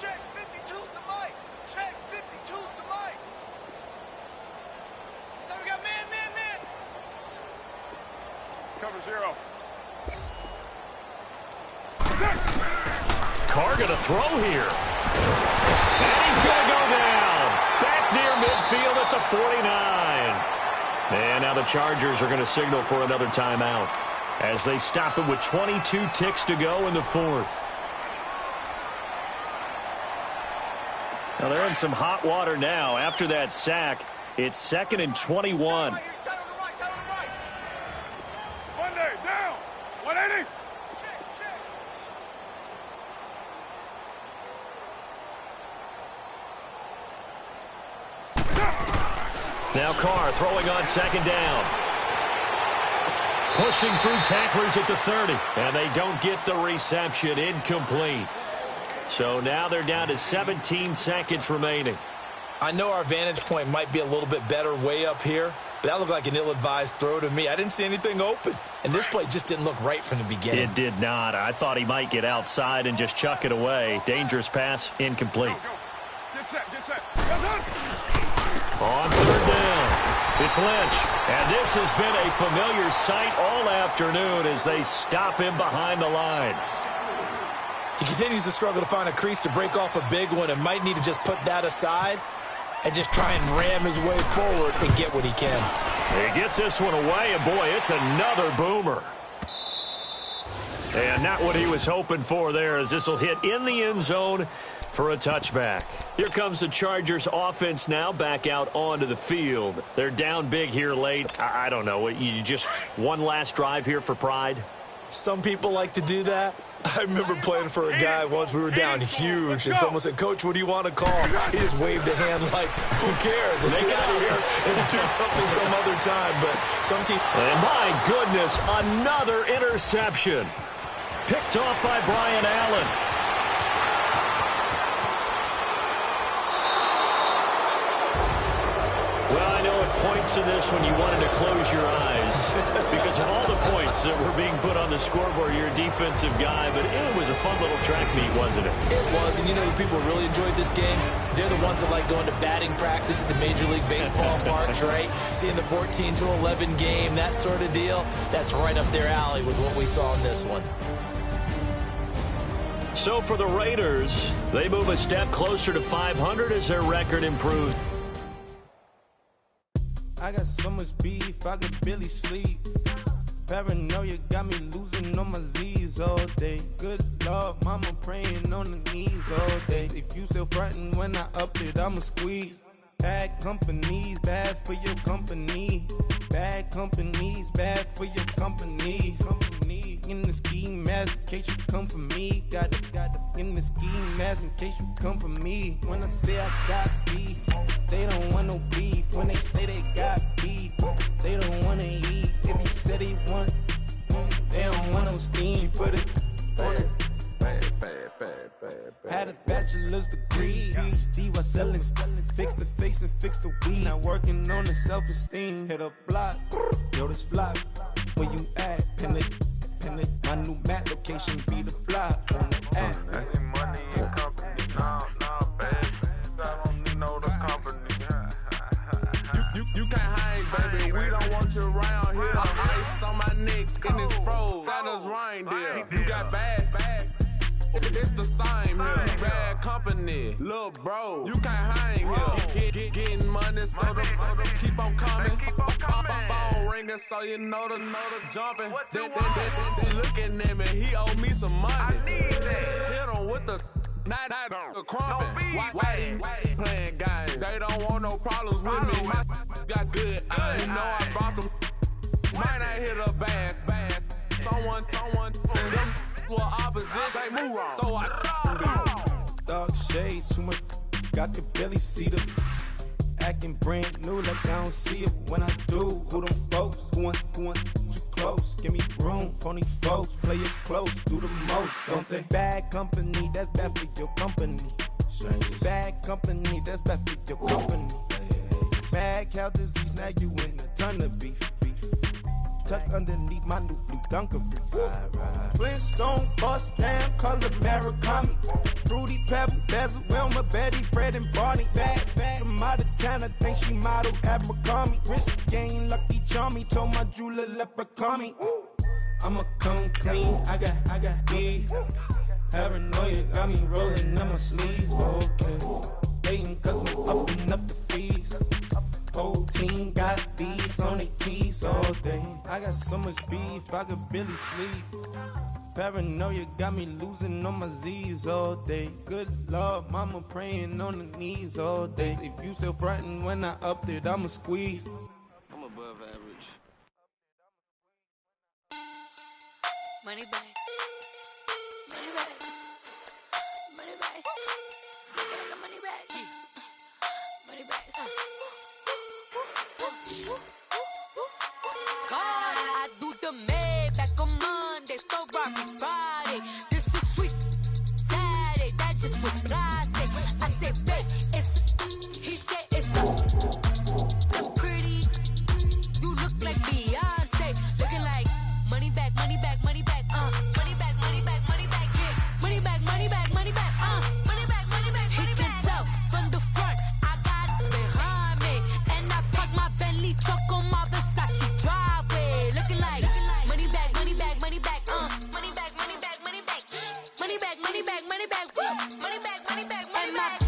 Check 52's the mic. Check 52's the mic. So we got man. Cover 0. Carr going to throw here. And he's going to go down. Back near midfield at the 49. And now the Chargers are going to signal for another timeout as they stop it with 22 ticks to go in the 4th. Now they're in some hot water now. After that sack, it's 2nd and 21. Monday, down. 180. Check. Now Carr throwing on 2nd down. Pushing through tacklers at the 30. And they don't get the reception. Incomplete. So now they're down to 17 seconds remaining. I know our vantage point might be a little bit better way up here, but that looked like an ill-advised throw to me. I didn't see anything open, and this play just didn't look right from the beginning. It did not. I thought he might get outside and just chuck it away. Dangerous pass, incomplete. Go. Get set. On 3rd down, it's Lynch. And this has been a familiar sight all afternoon as they stop him behind the line. He continues to struggle to find a crease to break off a big one and might need to just put that aside and just try and ram his way forward and get what he can. He gets this one away, and boy, it's another boomer. And not what he was hoping for there, as this will hit in the end zone for a touchback. Here comes the Chargers offense now back out onto the field. They're down big here late. I don't know. You just one last drive here for pride? Some people like to do that. I remember playing for a guy once. We were down huge, and someone said, "Coach, what do you want to call?" He just waved a hand like, "Who cares? Let's get out of here and do something some other time." But some team. And my goodness, another interception. Picked off by Brian Allen. Well, I know at points in this when you wanted to close your eyes because of all the points that were being put on the scoreboard. You're a defensive guy, but it was a fun little track meet, wasn't it? It was, and you know the people who really enjoyed this game? They're the ones that like going to batting practice at the Major League Baseball parks, right? Seeing the 14-11 game, that sort of deal. That's right up their alley with what we saw in this one. So for the Raiders, they move a step closer to 500 as their record improves. I got so much beef, I could barely sleep. Paranoia got me losing on my Z's all day. Good Lord, mama praying on the knees all day. If you still frontin' when I up it, I'ma squeeze. Bad companies, bad for your company. Bad companies, bad for your company. In the ski mask in case you come for me. Got it in the ski mask in case you come for me. When I say I got beef, they don't want no beef. When they say they got beef, they don't want to eat. If you said they want, they don't want no steam. Put it on it. Had a bachelor's degree, PhD while selling, fix the face and fix the weed. Now working on the self-esteem. Hit a block, yo this flop. Where you at? Pin it. My new map location be the flop on the app. Money and company, no, baby. I don't need no the company. You can't hang, baby. We don't want you around here. Ice on my neck and it's froze. Santa's reindeer. You got bad. It's the same here. Bad company. Yeah, look, bro, you can't hang here. Getting money, so the keep on coming. Phone ringing, so you know the jumping. They looking at me, he owe me some money. Hit him with the night the crumping. Why they playing games? They don't want no problems with me. My got good. You know I brought them. Might not hit a bad. Someone tell them well opposition. Move on. So I Dark shades, too much. I could barely see them. Acting brand new like I don't see it when I do. Who them folks? Who want too close? Give me room, phony folks. Play it close, do the most, don't they? Bad company, that's bad for your company. Bad company, that's bad for your company. Mad cow disease, now you in a ton of beef. Tucked underneath my new blue Dunkaroos. Flintstone, bust down, color Murakami. Fruity Pebble, Basil, Wilma, Betty, Fred, and Barney. Bad from out of town, I think she model Abercrombie. Wrist game, Lucky Charmy, told my jeweler leprechaun. I'ma come clean, I got heat. Paranoia got me rolling on my sleeves. Okay, hating cause I'm upping up the fees. Whole team got beats on their tees all day. I got so much beef, I could barely sleep. Paranoia got me losing on my Z's all day. Good Lord, mama praying on the knees all day. If you still frontin' when I up it, I'ma squeeze. I'm above average. Money back. Money back. Money back. Get the money back. Money back. God, I do the Maybach on Monday, Ferrari Friday. This is sweet Saturday, that's just what classic. I said, babe, he said it's the pretty. You look like Beyonce, looking like money back, money back, money back, money back, money back, money back, yeah. Money back, money back, money back, money back, money back, money back. He can tell from the front, I got it behind me, and I park my Bentley truck on my Versace driveway, looking like money back, money back, money back, money back, money back, money back, money back, money back, money back, woo, money back, money back, money back.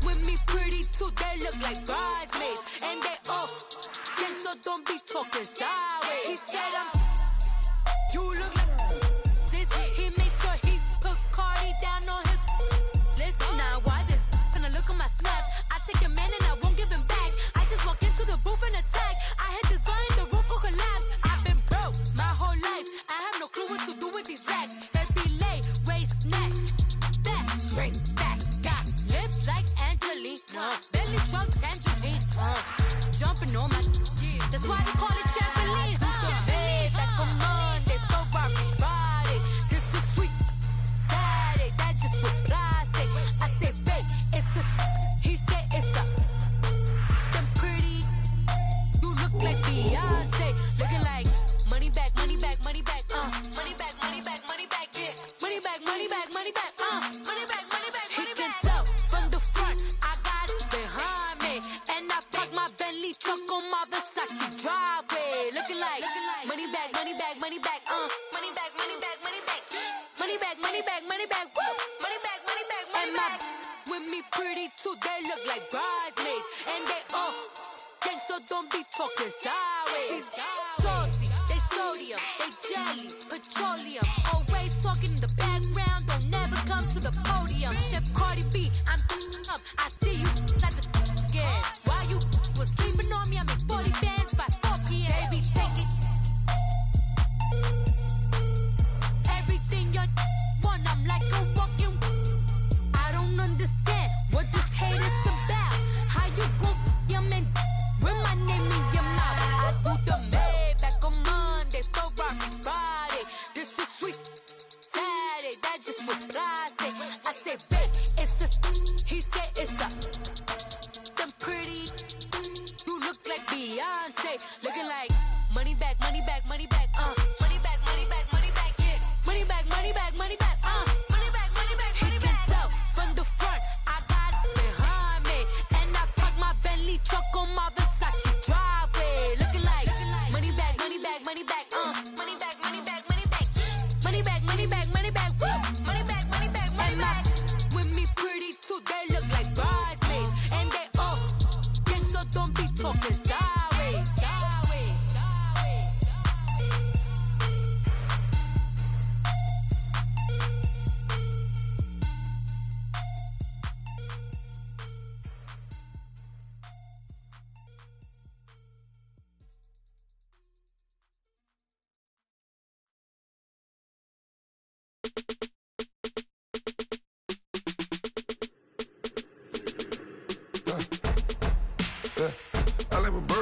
With me pretty too, they look like bridesmaids, and they all gang, so don't be talking sideways. He said you look like this. He makes sure he put Cardi down on his list. Now why this? Gonna look at my snap. I take your man and I won't give him back. I just walk into the booth and attack. I hit this guy in the roof will collapse. I've been broke my whole life. I have no clue what to do with these racks. Baby lay, waist snatch, back, straight back. Got lips like Angelina, belly truck tangerine, jumping on my. That's why they call it trampoline. Babe, back on Monday, Ferrari Friday. This is sweet Saturday, that's just what plastic. I said, babe, he said it's them pretty. You look like Beyonce, looking like money back, money back, money back, money back, money back, money back, yeah. Money back, money back, money back, money back, money back, money back. He can tell from the front, I got it behind me, and I park my Bentley truck on my Versace driveway, looking like money back, money back, money back, money back, money back, money back, money back, money back, money back, woo, money back, money back, money back. With me pretty too, they look like bridesmaids, and they all gang, so don't be talking sideways. Salty, they sodium, they jelly, petroleum, always talking in the background, don't never come to the podium. Chef Cardi B, I'm up, I see you like the again. Why you was sleeping on me? I'm in 40 bands by 4 p.m. Baby, take it. Everything you want, I'm like a walking. I don't understand what this hate is about. How you gon' your man with my name in your mouth? I do the Maybach on Monday, Ferrari Friday. This is sweet Saturday, that's just what plastic. I said, babe, he said it's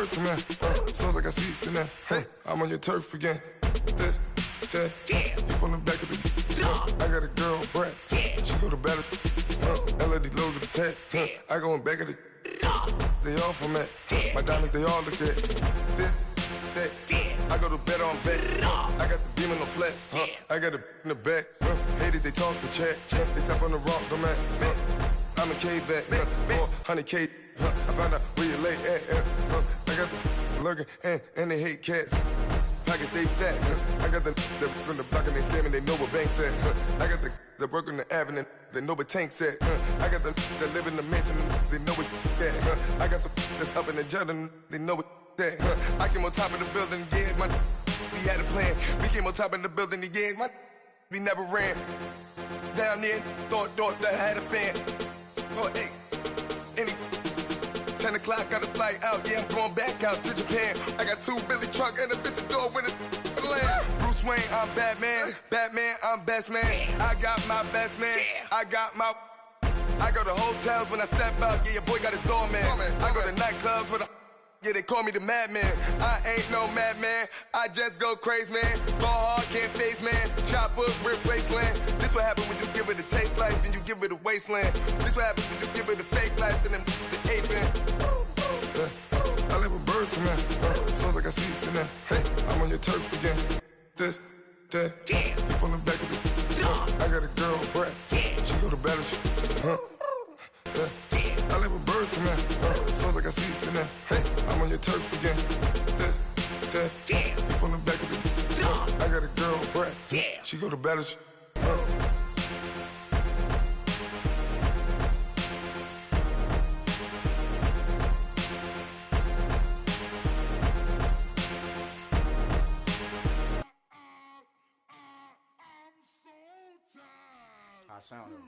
birds come in. Sounds like I seats in there. Hey, I'm on your turf again. This, that, you from the back of the. I got a girl, Brad. She go to battle. LOD logo the tag. I go in back of the. They all from that. My diamonds, they all look at. This, that. I go to bed on bed. I got the beam in the flats. I got it in the back. Haters, they talk the chat. They step on the rock, don't man. I'm a cave back. 400K. I found out where you lay at. I got the lurking and they hate cats. Pockets stay fat. I got the from the block and they screaming, they know what banks at. I got the work on the avenue, they know what tanks at. I got the that live in the mansion, they know what that. I got some that's up in the Jordan, they know what that. I came on top of the building, yeah, my we had a plan. We came on top of the building, yeah, my we never ran. Down there, thought that I had a fan. Oh, hey, any 10 o'clock, got a flight out, yeah, I'm going back out to Japan. I got 2 Billy truck and a bitch door with a land. Bruce Wayne, I'm Batman. Batman, I'm best man. I got my best man. I got my. I go to hotels when I step out, yeah, your boy got a doorman. I go to nightclubs with a. Yeah, they call me the madman. I ain't no madman. I just go crazy, man. Ball hard, can't face, man. Choppers, rip wasteland. This what happen when you give it a taste life and you give it a wasteland. This what happen when you give it a fake life and then the ape in. I live with birds come in. Sounds like I seats in there. Hey, I'm on your turf again. This, that, you from the back of the. I got a girl, Brad. She go to battle. I live with birds come in. Sounds like I seats in there. Hey, I'm on your turf again. This, that, you from the back of the. I got a girl, Brad. She go to battle. I sound it.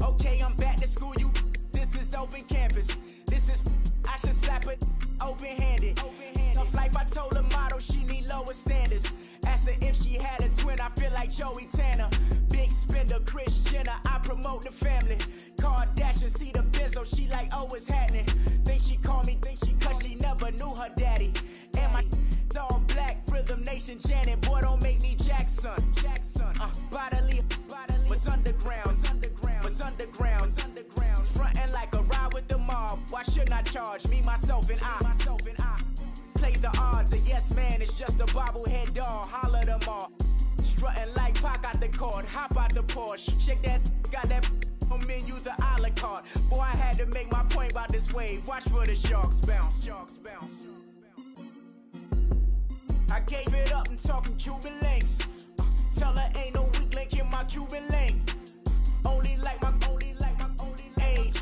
Okay, I'm back to school, you. This is open campus. This is, I should slap it open-handed. Tough life, I told her motto, she need lower standards. Asked her if she had a twin, I feel like Joey Tanner. Big spender, Kris Jenner, I promote the family. Kardashian, see the Benzo, she like, oh, it's happening. Think she call me, cause she never knew her daddy. And my all black, Rhythm Nation, Janet, boy, don't make me Jackson. Bodily, was underground. Frontin' like a ride with the mob. Why shouldn't I charge me, myself, and I? Play the odds, a yes man, it's just a bobblehead doll. Holler them all. Strutting like Pac out the court, hop out the Porsche. Shake that, got that on menu, the a la carte. Boy, I had to make my point about this wave. Watch for the sharks bounce. I gave it up and talking Cuban links. Tell her ain't no weak link in my Cuban link. Only like my age.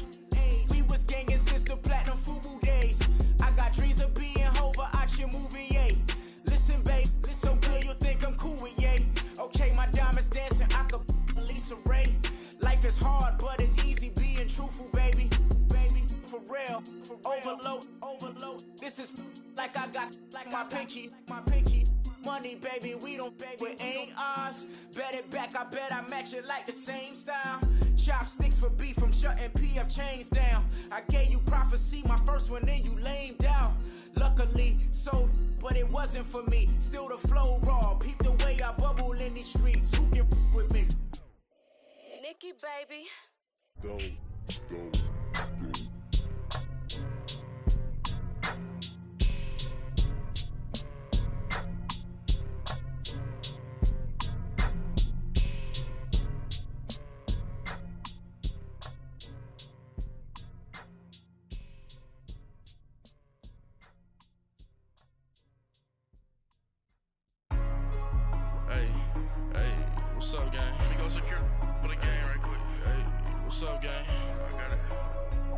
We was gangin' since the platinum FUBU days. I got dreams of being Hova out your movie, yay. Listen, babe, so good you'll think I'm cool with yay. Okay, my diamonds dancing, I could Lisa Ray. Life is hard, but it's easy being truthful, baby. For real, overload. This is like I got like my pinky. Money, baby, we don't pay, it ain't ours. Bet it back, I bet I match it like the same style. Chopsticks for beef from shutting PF chains down. I gave you prophecy, my first one, then you lamed out. Luckily, sold, but it wasn't for me. Still the flow raw, peep the way I bubble in these streets. Who can with me? Nikki, baby. Go. What's up, gang? Let me go secure for the game right quick. Hey, what's up, gang? I got it.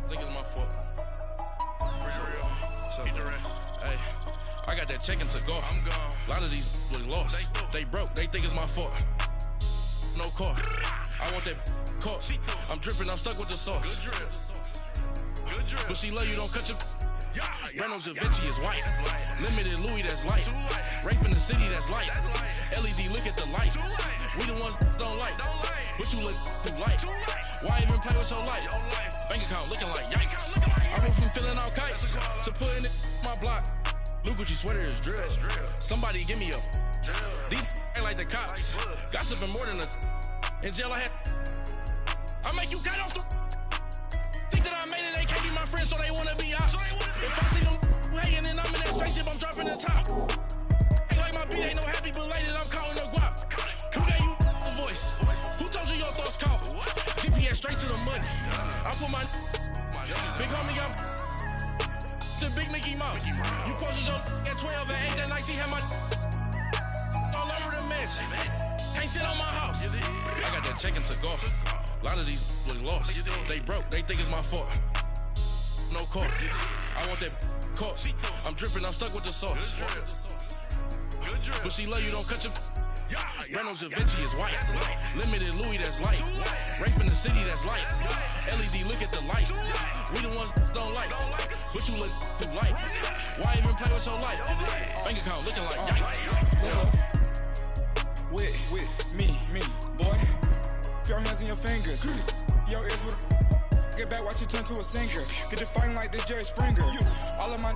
I think it's my fault. For real. What's up, the rest. Hey, I got that chicken to go. I'm gone. A lot of these look lost. They broke. They think it's my fault. No car. I want that caught. I'm dripping. I'm stuck with the sauce. Good drip. But she love you. Don't cut your. Reynolds Da Vinci is white. Limited Louis, that's light. Rafe in the city, that's light. LED, look at the lights. We the ones don't like. But you look too light. Why even play with your life? Bank account looking like yikes. I went from filling out kites to putting it in my block. Blue Gucci sweater is drill. Somebody give me a. These ain't like the cops. Gossiping more than a. In jail I had. I make you cut off the. Think that I made it, they can't be my friends, so they wanna be ops. If I see them hating and I'm in that spaceship, I'm dropping the top. Ain't like my beat ain't no happy belated, I'm counting the guap. Who gave you the voice? Who told you your thoughts count? GPS straight to the money. I put my big homie got the big Mickey Mouse. You posted your at 12 and 8 that night, she had my all over the mansion. Can't sit on my house. I got that check into golf. A lot of these look lost. They broke, they think it's my fault. No court. I want that court. I'm dripping, I'm stuck with the sauce. But she love you, don't cut your. Reynolds Da Vinci is white. Limited Louis, that's light. Rafe in the city, that's light. LED, look at the lights. We the ones don't like. But you look too light. Why even play with your life? Bank account looking like yikes. With me, boy. Your hands in your fingers. Your ears with get back, watch you turn to a singer. Get to fighting like this Jerry Springer. All of my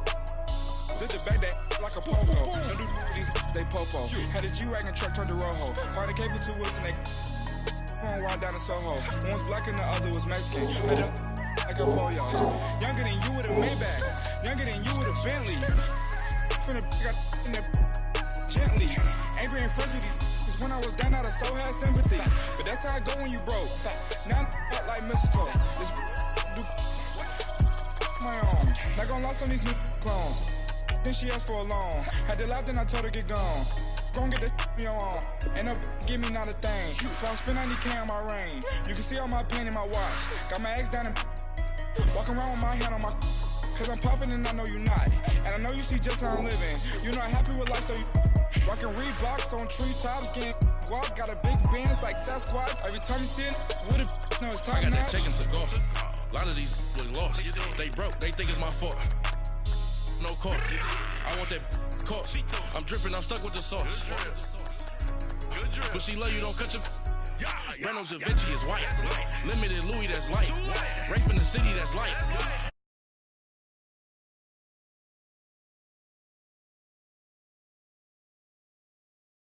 sit the back that like a popo. Don't do these they popo. Had a G-Wagon truck turned to Rojo. Find a cable 2 wheels and they going wild down in Soho. One was black and the other was Mexican. Had up like a polio. Younger than you with a Maybach. Younger than you with a Bentley. From the got in the gently. Angry and friends with these. When I was down, I so had sympathy. But that's how I go when you broke. Now I'm like mistletoe. This do my own. Not gonna lost on these new clones. Then she asked for a loan. Had to laugh, then I told her get gone. Gon' get that me on. Ain't no give me not a thing. So I spend 90K on my range. You can see all my pain in my watch. Got my ex down and walking around with my hand on my. Cause I'm popping and I know you not. And I know you see just how I'm living. You're not happy with life, so you. Rockin' Reeboks on treetops, getting guap. Got a big band, it's like Sasquatch. Every time you see it, with it, no, it's time I got notch. that check into golf. A lot of these look lost. They broke, they think it's my fault. No court. I want that court. I'm dripping, I'm stuck with the sauce. But she love you, don't cut your. Reynolds Da Vinci is white. Limited Louis, that's light. Rafe in the city, that's light.